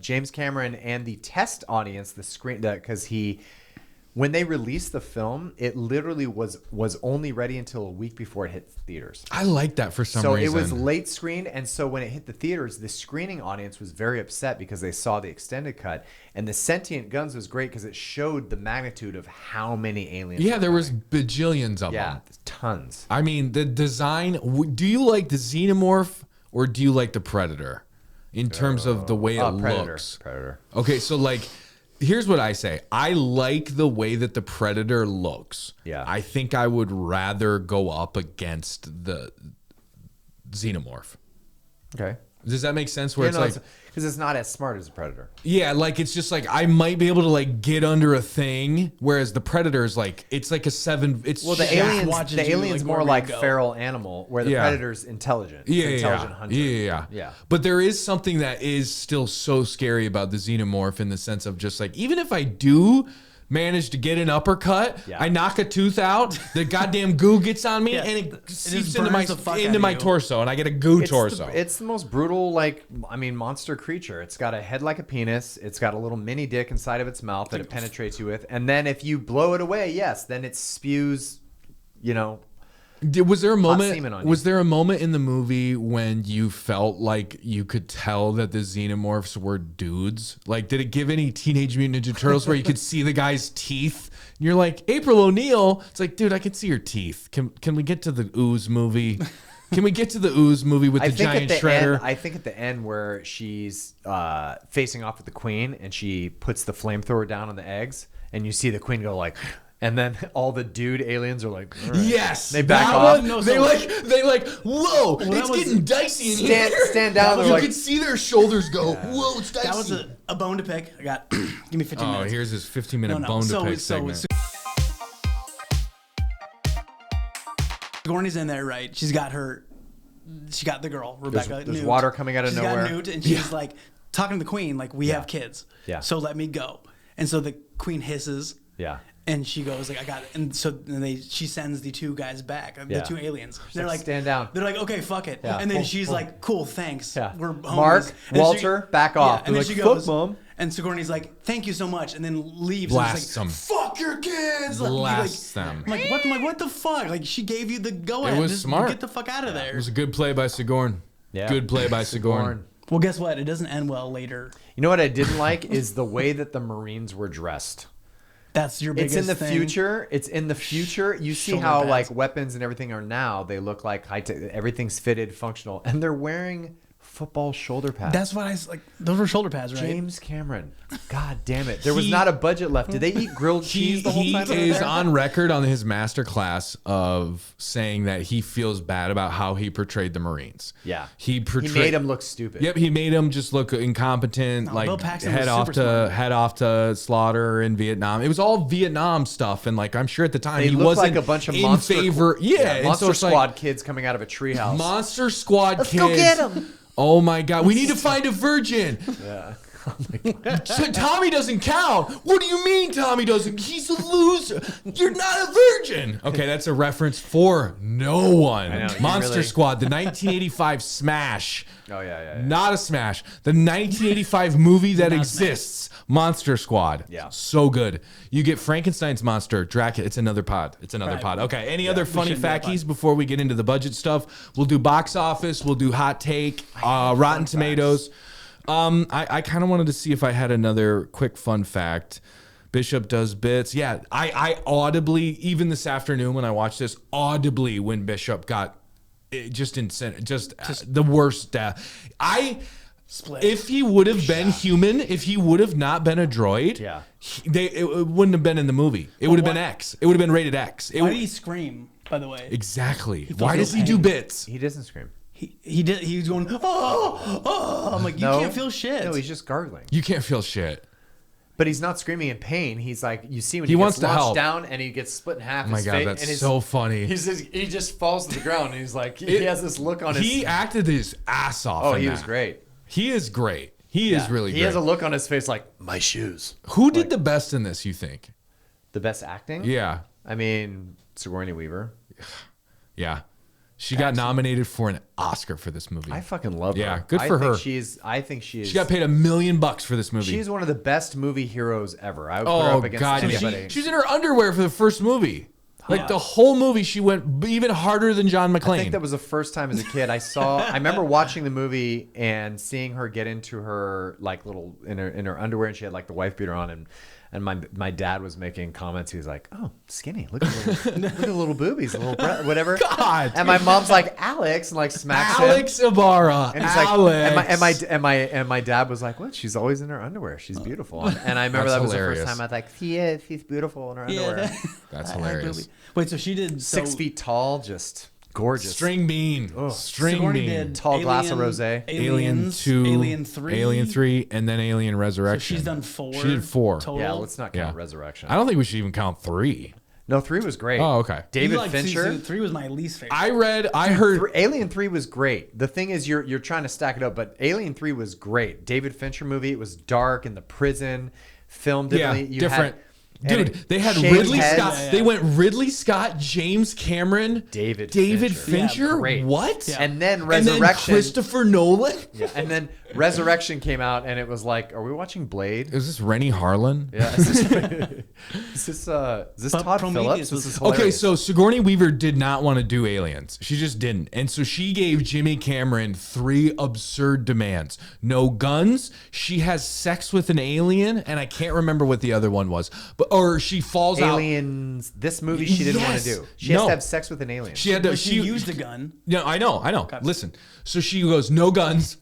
James Cameron and the test audience, the screen, because When they released the film, it literally was only ready until a week before it hit theaters. I like that for some So reason. it was late screened, and so when it hit the theaters, the screening audience was very upset because they saw the extended cut. And the Sentient Guns was great because it showed the magnitude of how many aliens. Yeah, there was bajillions of them. Tons. I mean, the design. Do you like the Xenomorph or do you like the Predator? In terms of the way it looks. Predator. Okay, so like, here's what I say. I like the way that the Predator looks. Yeah. I think I would rather go up against the Xenomorph. Okay. Does that make sense? Where it's like, because it's not as smart as a Predator. yeah, like it's just like I might be able to like get under a thing, whereas the Predator is like it's like a 7. It's Well, the watches you, alien's like, more where like you go. feral animal, where the Predator's intelligent. It's an intelligent hunter. Yeah. But there is something that is still so scary about the Xenomorph in the sense of just like, even if I do manage to get an uppercut, I knock a tooth out, the goddamn goo gets on me, and it seeps into my torso, and I get a goo torso. It's the most brutal, monster creature. It's got a head like a penis. It's got a little mini dick inside of its mouth that it penetrates you with, and then if you blow it away, then it spews, Was there a moment? semen on you. Was there a moment in the movie when you felt like you could tell that the Xenomorphs were dudes? Like, did it give any Teenage Mutant Ninja Turtles where you could see the guy's teeth? And you're like, April O'Neil. It's like, dude, I can see your teeth. Can we get to the Ooze movie? Can we get to the Ooze movie with the giant shredder? I think at the end where she's facing off with the queen and she puts the flamethrower down on the eggs, and you see the queen go like. And then all the dude aliens are like, all right. Yes, they back off. They like, whoa, it's getting dicey in here. Stand down. You can see their shoulders go. Whoa, it's dicey. That was a bone to pick. I got. Give me 15 minutes. Oh, here's his 15-minute bone to pick segment. Sigourney's in there, right? She got the girl, Rebecca. There's water coming out of nowhere. She's got Newt, and she's like talking to the queen, like, we have kids. Yeah. So let me go. And so the queen hisses. Yeah. And she goes like, I got it. And so she sends the two guys back, the two aliens. They're like, stand down. They're like, okay, fuck it. Yeah. And then she's like, cool, thanks. Yeah. We're homies. Mark, And Walter, back off. Yeah. And then like, she goes, Mom. and Sigourney's like, thank you so much. And then leaves. Blasts and them. she's like, fuck your kids. Blasts them. I'm like, what the fuck? Like, she gave you the go ahead. It was Just smart. Get the fuck out of there. It was a good play by Sigourney. Yeah. Good play by Sigourney. Well, guess what? It doesn't end well later. You know what I didn't like is the way that the Marines were dressed. That's your biggest It's in the thing. future. It's in the future. You see Shoulder how pads. like weapons and everything are now. They look like high tech. Everything's fitted, functional, and they're wearing football shoulder pads. That's what I was like. Those were shoulder pads, right? James Cameron. God damn it. There was not a budget left. Did they eat grilled cheese the whole time? He is on record on his master class of saying that he feels bad about how he portrayed the Marines. Yeah. He made him look stupid. Yep, he made him just look incompetent, No, like Bill Paxton head was off super to slaughter in Vietnam. It was all Vietnam stuff, and like I'm sure at the time They he looked wasn't like a bunch of in monster favor. Yeah, Monster and so it's Squad like, kids coming out of a treehouse. Monster Squad Let's kids. go get him. Oh my God, we need to find a virgin. Yeah. So Tommy doesn't count. What do you mean Tommy doesn't? He's a loser. You're not a virgin. Okay, that's a reference for no one. I know, you Monster really- Squad, the 1985 smash. Oh yeah. Not a smash. The 1985 movie that exists. Monster Squad. Yeah. So good. You get Frankenstein's monster, Dracula. It's another pod. Okay. Any other funny should do a pod. facties before we get into the budget stuff? We'll do box office. We'll do hot take. Rotten Tomatoes. I kind of wanted to see if I had another quick fun fact. Bishop does bits. Yeah, I audibly, even this afternoon when I watched this, audibly when Bishop got just the worst death. Split. If he would have been human, if he would have not been a droid, it wouldn't have been in the movie. It would have been X. It would have been rated X. Why did he scream, by the way? Exactly. feels Why no does he do pain. bits? He doesn't scream. He did. He was going, oh. I'm like, you can't feel shit. No, he's just gargling. You can't feel shit. But he's not screaming in pain. He's like, you see when He he wants gets to launched help. down and he gets split in half. Oh my his God, face, that's and his- so funny. He just falls to the ground and he's like, he has this look on his. He acted his ass off. Oh, in he was that. great. He is great. He is really great. He has a look on his face like My shoes. Who did the best in this, you think? the best acting. Yeah. I mean, Sigourney Weaver. Yeah. She got nominated for an Oscar for this movie. I fucking love her. Yeah, good for her. I think she is. She got paid $1 million for this movie. She's one of the best movie heroes ever. I would put her up against anybody. She was in her underwear for the first movie. Like the whole movie, she went even harder than John McClane. I think that was the first time as a kid I remember watching the movie and seeing her get into her like little in her underwear, and she had like the wife beater on, and my dad was making comments. He was like, "Oh, skinny! Look at the little boobies, a little whatever." God. And my mom's like, "Alex," and like smacks Alex him. Ibarra. And he's like, and my dad was like, "What? She's always in her underwear. She's beautiful." And I remember that was hilarious. the first time I was like, she's beautiful in her underwear. That's hilarious. Wait, so she did 6 feet tall, just gorgeous. String bean. String Sigourney bean. did Tall glass of rosé. Alien 2, Alien 3, Alien 3, and then Alien So Resurrection. she's done 4. She did 4. total. Yeah, let's not count Yeah. Resurrection. I don't think we should even count 3. No, 3 was great. Oh, okay. David Fincher. 3 was my least favorite. I heard. Alien 3 was great. The thing is, you're trying to stack it up, but Alien 3 was great. David Fincher movie. It was dark in the prison, filmed differently. Different. Dude, they had shaved Ridley heads. Scott. They went Ridley Scott, James Cameron, David Fincher. Yeah, great. What? Yeah. And then And then Resurrection. Christopher Nolan. Yeah, and then Resurrection came out, and it was like, are we watching Blade? Is this Rennie Harlan? Yeah. Is this Todd Prometheus Phillips? was- This is hilarious. Okay, so Sigourney Weaver did not want to do Aliens. She just didn't. And so she gave Jimmy Cameron 3 absurd demands. No guns. She has sex with an alien, and I can't remember what the other one was. Or she falls out. Aliens. This movie she didn't want to Yes. do. She has No. to have sex with an alien. She had to. But she used a gun. No, I know. Listen. So she goes, no guns.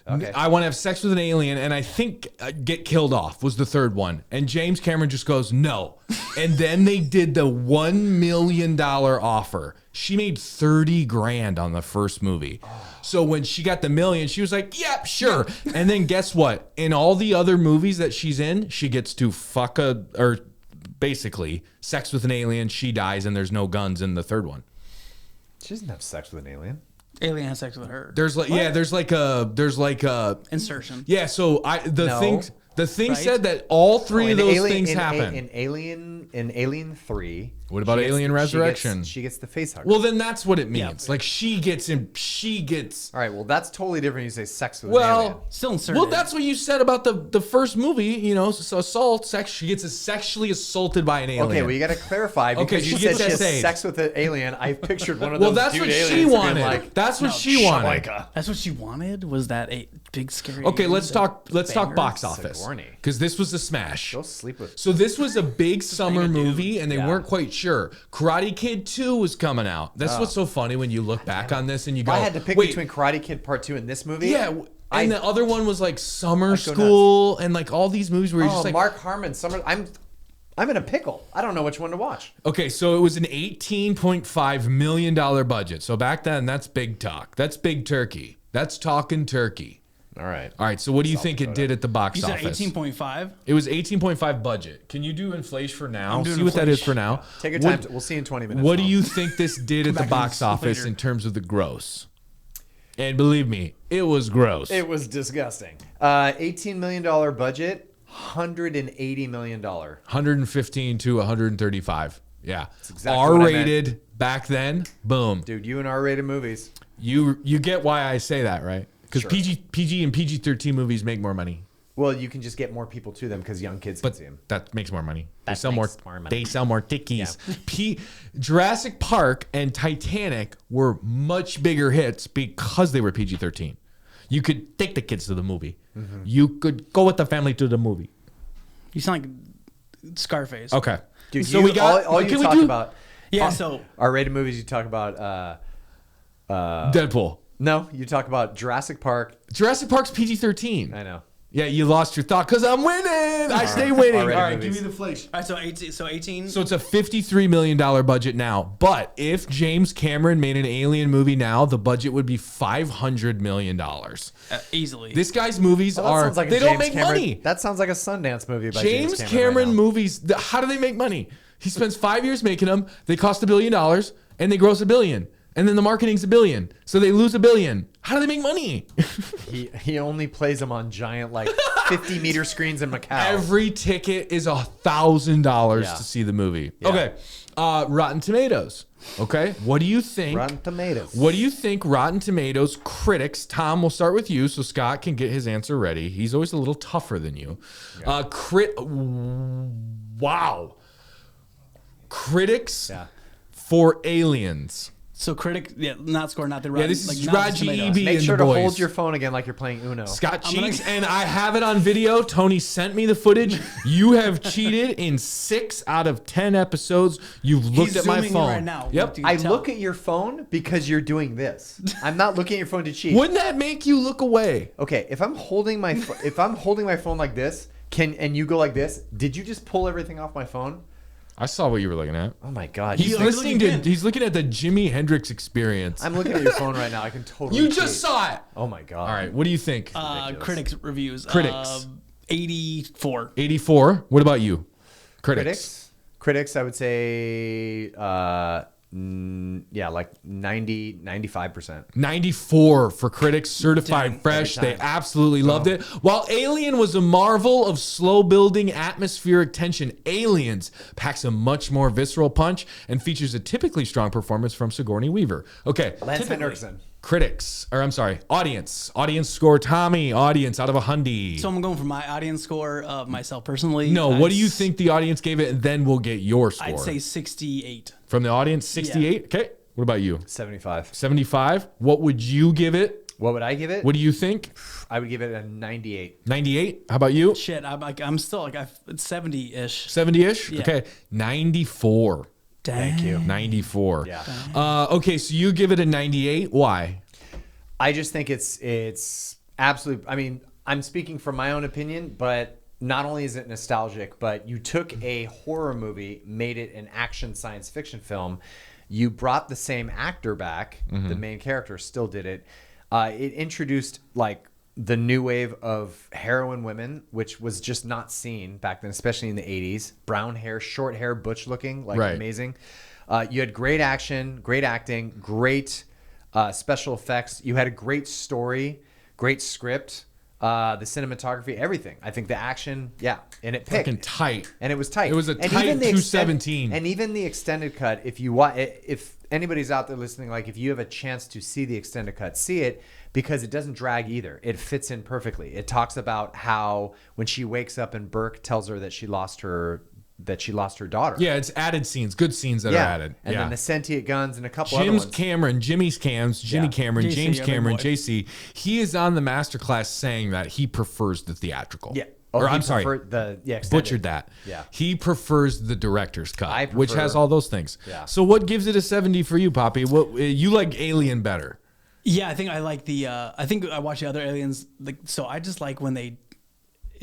Okay. I want to have sex with an alien, and I think get killed off was the third one. And James Cameron just goes, no. And then they did the $1 million offer. She made 30 grand on the first movie. So when she got the $1 million, she was like, yep, sure. And then guess what? In all the other movies that she's in, she gets to or basically sex with an alien. She dies, and there's no guns in the third one. She doesn't have sex with an alien. Alien has sex with her. There's like Insertion. yeah. So the thing Right? said that all 3 of those things in happen. In Alien 3. What about Alien Resurrection? She gets the face hugger. Well, then that's what it means. Like she gets. All right, well, that's totally different. You say sex with an alien. Well, Still inserted. well, that's what you said about the first movie. You know, so assault, sex. She gets sexually assaulted by an alien. Okay, well, you got to clarify because Okay, you she said gets she has essayed. sex with an alien. I pictured one of Well, those that's dude what she aliens being wanted. like, That's what she wanted. That's what she wanted. Was that a big scary? Okay, let's talk bangers? box office Sigourney. because this was a smash. Go sleep with. So this was a big summer dude. movie, and they Yeah. weren't quite sure. Karate Kid 2 was coming out. That's what's so funny when you look back on this and you go, I had to pick wait, between Karate Kid Part 2 and this movie. yeah. And the other one was like Summer go School and like all these movies where you're just like, Mark Harmon. I'm in a pickle. I don't know which one to watch. okay, so it was an $18.5 million budget. So back then, that's big talk. That's big turkey. That's talking turkey. All right. All right, so what do you think it did at the box You said office? 18.5. It was 18.5 budget. Can you do inflation for now? I'm doing See what that is inflation. for now. Take your time. We'll see you in 20 minutes. What do you think this did at the back box and office later. in terms of the gross? And believe me, it was gross. It was disgusting. $18 million budget, $180 million. 115 to 135. Yeah. exactly what I meant. R-rated back then. Boom. Dude, you and R-rated movies. You get why I say that, right? Because Sure. PG and PG-13 movies make more money. Well, you can just get more people to them because young kids can But see them. that makes more money. They That sell more. makes more money. They sell more tickies. Jurassic Park and Titanic were much bigger hits because they were PG-13. You could take the kids to the movie. Mm-hmm. You could go with the family to the movie. You sound like Scarface. Okay. Dude, so we got. all you can we talk do about Yeah. So R-rated movies. You talk about Deadpool. no, you talk about Jurassic Park. Jurassic Park's PG-13. I know. Yeah, you lost your thought because I'm winning. I stay winning. All R-rated right, movies. give me the flash. all right. So 18. So 18. So it's a $53 million budget now. But if James Cameron made an alien movie now, the budget would be $500 million. Easily. This guy's movies Well, that are, sounds like a they don't James make Cameron- money. That sounds like a Sundance movie by James James Cameron right now. movies, how do they make money? He spends 5 years making them. They cost $1 billion and they gross $1 billion. And then the marketing's $1 billion. So they lose $1 billion. How do they make money? He only plays them on giant like 50-meter screens in Macau. Every ticket is $1,000 Yeah. to see the movie. Yeah. Okay. Rotten Tomatoes. Okay. What do you think? Rotten Tomatoes. What do you think Rotten Tomatoes critics, Tom, we'll start with you so Scott can get his answer ready. He's always a little tougher than you. Wow. Critics for Aliens. So critic, not score, not the Yeah, this is Raji EB Make and sure the to boys. hold your phone again like you're playing Uno. Scott cheats, and I have it on video. Tony sent me the footage. You have cheated in 6 out of 10 episodes. You've looked at my phone right now. Yep. You can I tell. look at your phone because you're doing this. I'm not looking at your phone to cheat. Wouldn't that make you look away? Okay, if I'm holding my phone like this, and you go like this, did you just pull everything off my phone? I saw what you were looking at. Oh my god. He's Look listening to. again. He's looking at the Jimi Hendrix Experience. I'm looking at your phone right now. I can totally You cheat. just saw it. Oh my god. All right. What do you think? critics reviews. Critics. 84. 84. What about you? Critics. Critics, I would say like 90, 95%. 94 for critics, certified Dang, fresh. every They time. absolutely loved it. While Alien was a marvel of slow building atmospheric tension, Aliens packs a much more visceral punch and features a typically strong performance from Sigourney Weaver. Okay. Lance Henriksen. Critics, or I'm sorry, audience. Audience score, Tommy. Audience out of 100. So I'm going for my audience score of myself personally. No, what do you think the audience gave it? And then we'll get your score. I'd say 68. From the audience, 68. Okay. What about you? 75. 75. What would you give it? What would I give it? What do you think? I would give it a 98. 98. How about you? Shit, I'm still like it's 70-ish. 70-ish? Yeah. Okay. 94. Thank you. 94. Yeah. Okay, so you give it a 98. Why? I just think it's absolute. I mean, I'm speaking from my own opinion, but not only is it nostalgic, but you took a horror movie, made it an action science fiction film. You brought the same actor back. The main character still did it. It introduced like the new wave of heroine women, which was just not seen back then, especially in the 80s. Brown hair, short hair, butch looking, like Right. amazing. You had great action, great acting, great special effects. You had a great story, great script, the cinematography, everything. I think the action, and it picked. Fucking tight. And it was tight. It was a And tight even the 217. And even the extended cut, if you want, if anybody's out there listening, like if you have a chance to see the extended cut, see it, because it doesn't drag either. It fits in perfectly. It talks about how when she wakes up and Burke tells her that she lost her daughter. Yeah, it's added scenes, good scenes that are added. And yeah. then the sentient guns and a couple other Jimmy's ones. Cameron, Jimmy Yeah. Cameron, JC, James yeah, Cameron, big boy. JC. He is on the masterclass saying that he prefers the theatrical. Yeah. Or he I'm sorry, preferred the extended. butchered that. Yeah. He prefers the director's cut, I which has prefer- all those things. Yeah. So what gives it a 70 for you, Poppy? What you like Alien better? Yeah, I think I like the. I think I watch the other Aliens. Like, so I just like when it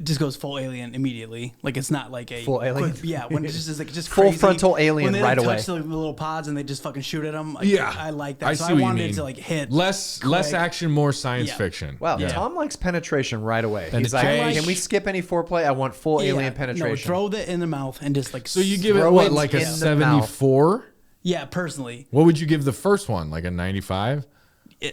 just goes full Alien immediately. Like it's not like a Full Alien? when it just is like just Full crazy. frontal Alien when they, right like, away. touch the little pods and they just fucking shoot at them. Like, Yeah. I like that. I so see I what you wanted mean. it to like hit Less quick. action, more science Yeah. fiction. Wow, Yeah. Tom likes penetration right away. He's like, Penetration. can we skip any foreplay? I want full Yeah, alien No, penetration. throw that in the mouth and just like. So you give it Throw what, it like a in the mouth. 74? Yeah, personally. What would you give the first one? Like a 95?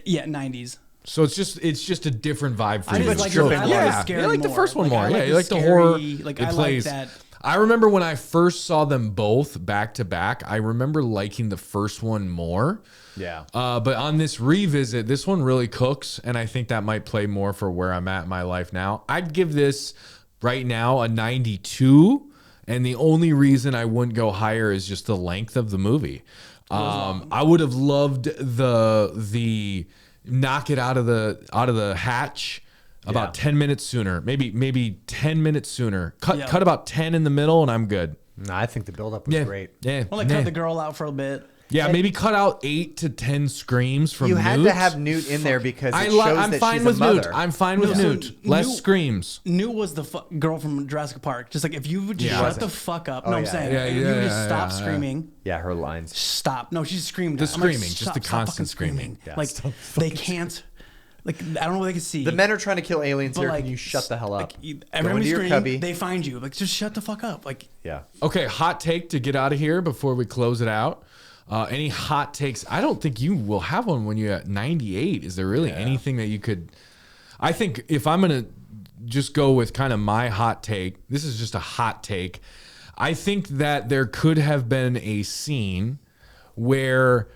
Yeah, 90s. So it's just a different vibe for I you. just It's like still the- I fun. like the yeah, scary you like the more. first one Like, more. I Yeah, like you the like the scary, horror. like, it I like plays. that. I remember when I first saw them both back to back. I remember liking the first one more. Yeah. But on this revisit, this one really cooks, and I think that might play more for where I'm at in my life now. I'd give this right now a 92, and the only reason I wouldn't go higher is just the length of the movie. I would have loved the knock it out of the hatch about 10 minutes sooner, maybe 10 minutes sooner. Cut about 10 in the middle, and I'm good. No, I think the buildup was great. Yeah, Well, like cut the girl out for a bit. yeah, maybe cut out 8 to 10 screams from You Newt. had to have Newt in there because it shows I'm that fine she's with a mother. Newt. I'm fine with No. Newt. Less Newt- screams. Newt was the girl from Jurassic Park. Just like if you would just Yeah. shut the fuck up. No, I'm yeah. saying Yeah, if yeah, you would just yeah, stop yeah. screaming. Yeah, her lines. Stop. No, she screamed. The I'm like, screaming, just the stop constant fucking screaming. Yeah, like stop they can't. Like I don't know what they can see. The men are trying to kill aliens but, here. like, Can you shut the hell up? Like, Go everyone into your scream, cubby. they find you. Like just shut the fuck up. Like Yeah. Okay, hot take to get out of here before we close it out. Any hot takes? I don't think you will have one when you're at 98. Is there really anything that you could? I think if I'm gonna just go with kind of my hot take. This is just a hot take. I think that there could have been a scene where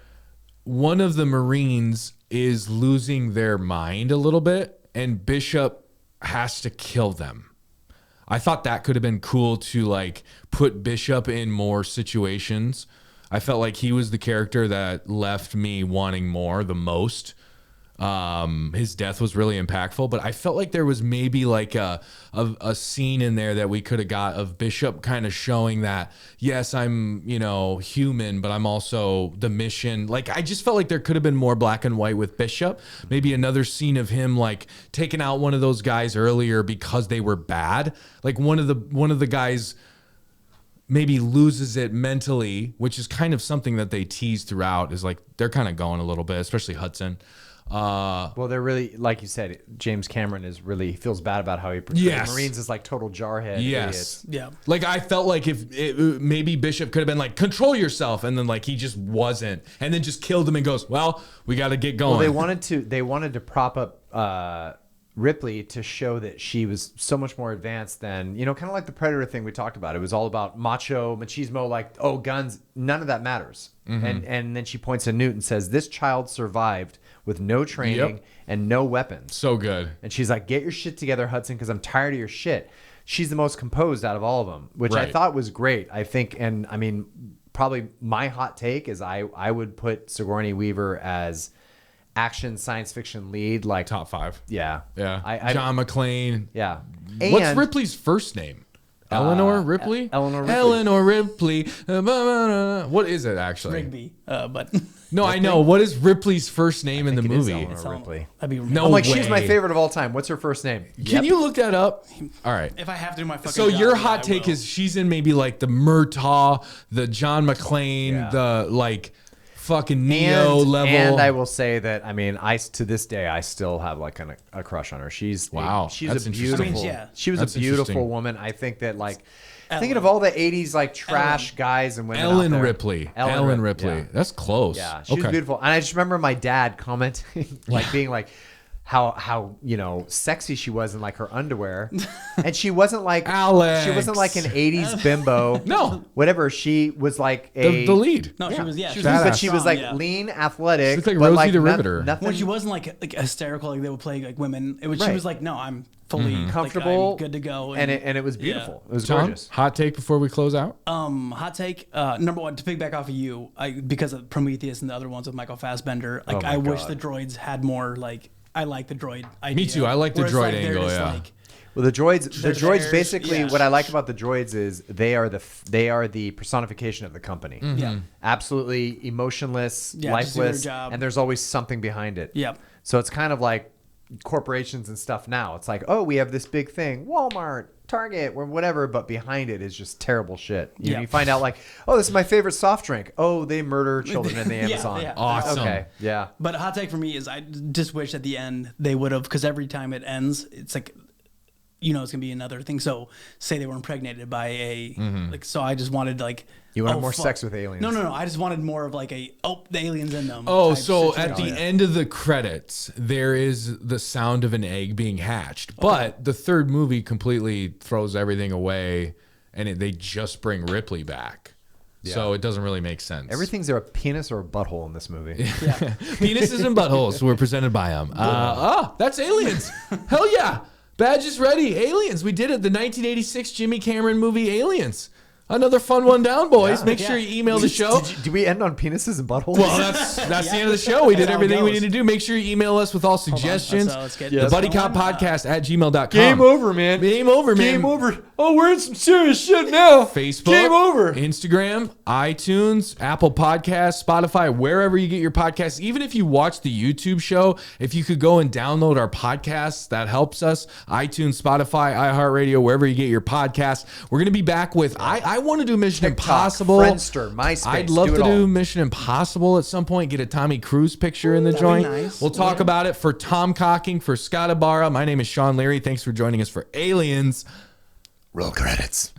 one of the Marines is losing their mind a little bit and Bishop has to kill them. I thought that could have been cool to like put Bishop in more situations. I felt like he was the character that left me wanting more the most. His death was really impactful, but I felt like there was maybe like a scene in there that we could have got of Bishop kind of showing that, yes, I'm, human, but I'm also the mission. Like, I just felt like there could have been more black and white with Bishop. Maybe another scene of him like taking out one of those guys earlier because they were bad. Like one of the guys maybe loses it mentally, which is kind of something that they tease throughout, is like they're kind of going a little bit, especially Hudson. Well, they're really, like you said, James Cameron feels bad about how he portrays Marines as like total jarhead idiots. Yeah. Like I felt like if maybe Bishop could have been like, control yourself, and then like he just wasn't, and then just killed him and goes, well, we got to get going. Well, they wanted to prop up Ripley to show that she was so much more advanced than, kind of like the Predator thing we talked about. It was all about machismo, like, oh, guns, none of that matters. And then she points to Newt and says, this child survived with no training and no weapons. So good. And she's like, get your shit together, Hudson, because I'm tired of your shit. She's the most composed out of all of them, which I thought was great. I think, and I mean, probably my hot take is I would put Sigourney Weaver as action science fiction lead, like top 5. Yeah. John McClane. Yeah. What's Ripley's first name? Eleanor Ripley? Eleanor Ripley. What is it actually? Rigby, but no, I know. What is Ripley's first name in the think it is movie? Eleanor Ripley. That'd be No I'm like, way. she's my favorite of all time. What's her first name? Can you look that up? All right. If I have to do my fucking So job, your then hot I take will. is she's in maybe like the Murtaugh, the John McClane, Yeah. the like fucking Neo level. And I will say that, I mean, to this day, I still have like a crush on her. She's Wow, she's that's a interesting. beautiful. I mean, yeah. She was That's a beautiful interesting. woman. I think that like thinking of all the '80s like trash guys and women. out Ellen there. Ripley. Ellen Ellen Ripley. Ripley. That's close. Yeah, she was beautiful. And I just remember my dad commenting, like being like, how sexy she was in like her underwear, and she wasn't like Alex. She wasn't like an '80s bimbo. No. whatever. She was like The lead. No, she was. Yeah, She was, Badass. but she was like strong, lean, athletic. She looked like but Rosie the no- Riveter. Nothing. When she wasn't like hysterical, like they would play like women. It was she Right. was like, no, I'm fully comfortable, like, I'm good to go, and it was beautiful. It was John, gorgeous. hot take before we close out? Hot take. Number one, to piggyback off of you, because of Prometheus and the other ones with Michael Fassbender. Like my I wish God. the droids had more. Like I like the droid idea. Me too. I like the Whereas, droid like, they're angle, just, yeah. like, Well, the droids theirs, basically, yeah. what I like about the droids is they are the personification of the company. Yeah. Absolutely emotionless, Yeah, just do their lifeless, job. and there's always something behind it. Yep. So it's kind of like corporations and stuff now. It's like, oh, we have this big thing, Walmart, Target, or whatever, but behind it is just terrible shit. Yeah. You find out like, oh, this is my favorite soft drink. Oh, they murder children in the Yeah, Amazon. yeah. Awesome. Okay, yeah. But a hot take for me is I just wish at the end they would have, because every time it ends, it's like, it's gonna be another thing. So say they were impregnated by a like. So I just wanted like. You wanted oh, more fuck. sex with aliens. No. I just wanted more of like the aliens in them. Oh, type so situation. at the end of the credits, there is the sound of an egg being hatched. But the third movie completely throws everything away, and they just bring Ripley back. So it doesn't really make sense. Everything's there a penis or a butthole in this movie. Penises and buttholes were presented by them. That's aliens. Hell yeah. Badge is ready. Aliens. We did it. The 1986 Jimmy Cameron movie Aliens. Another fun one down, boys. Make sure you email the show. Did we end on penises and buttholes? Well, that's the end of the show. We did That's how it everything we goes. need to do. Make sure you email us with all suggestions. Let's get The this Buddy going. Cop Podcast at gmail.com. Game over, man. Game over, man. Game over. Oh, we're in some serious shit now. Facebook, Game over. Instagram, iTunes, Apple Podcasts, Spotify, wherever you get your podcasts. Even if you watch the YouTube show, if you could go and download our podcasts, that helps us. iTunes, Spotify, iHeartRadio, wherever you get your podcasts. We're going to be back with, I want to do Mission Impossible. Friendster, MySpace. I'd love to it all. do Mission Impossible at some point. Get a Tommy Cruise picture in the joint. nice. We'll talk about it. For Tom Cocking, for Scott Ibarra, my name is Sean Leary. Thanks for joining us for Aliens. Roll credits.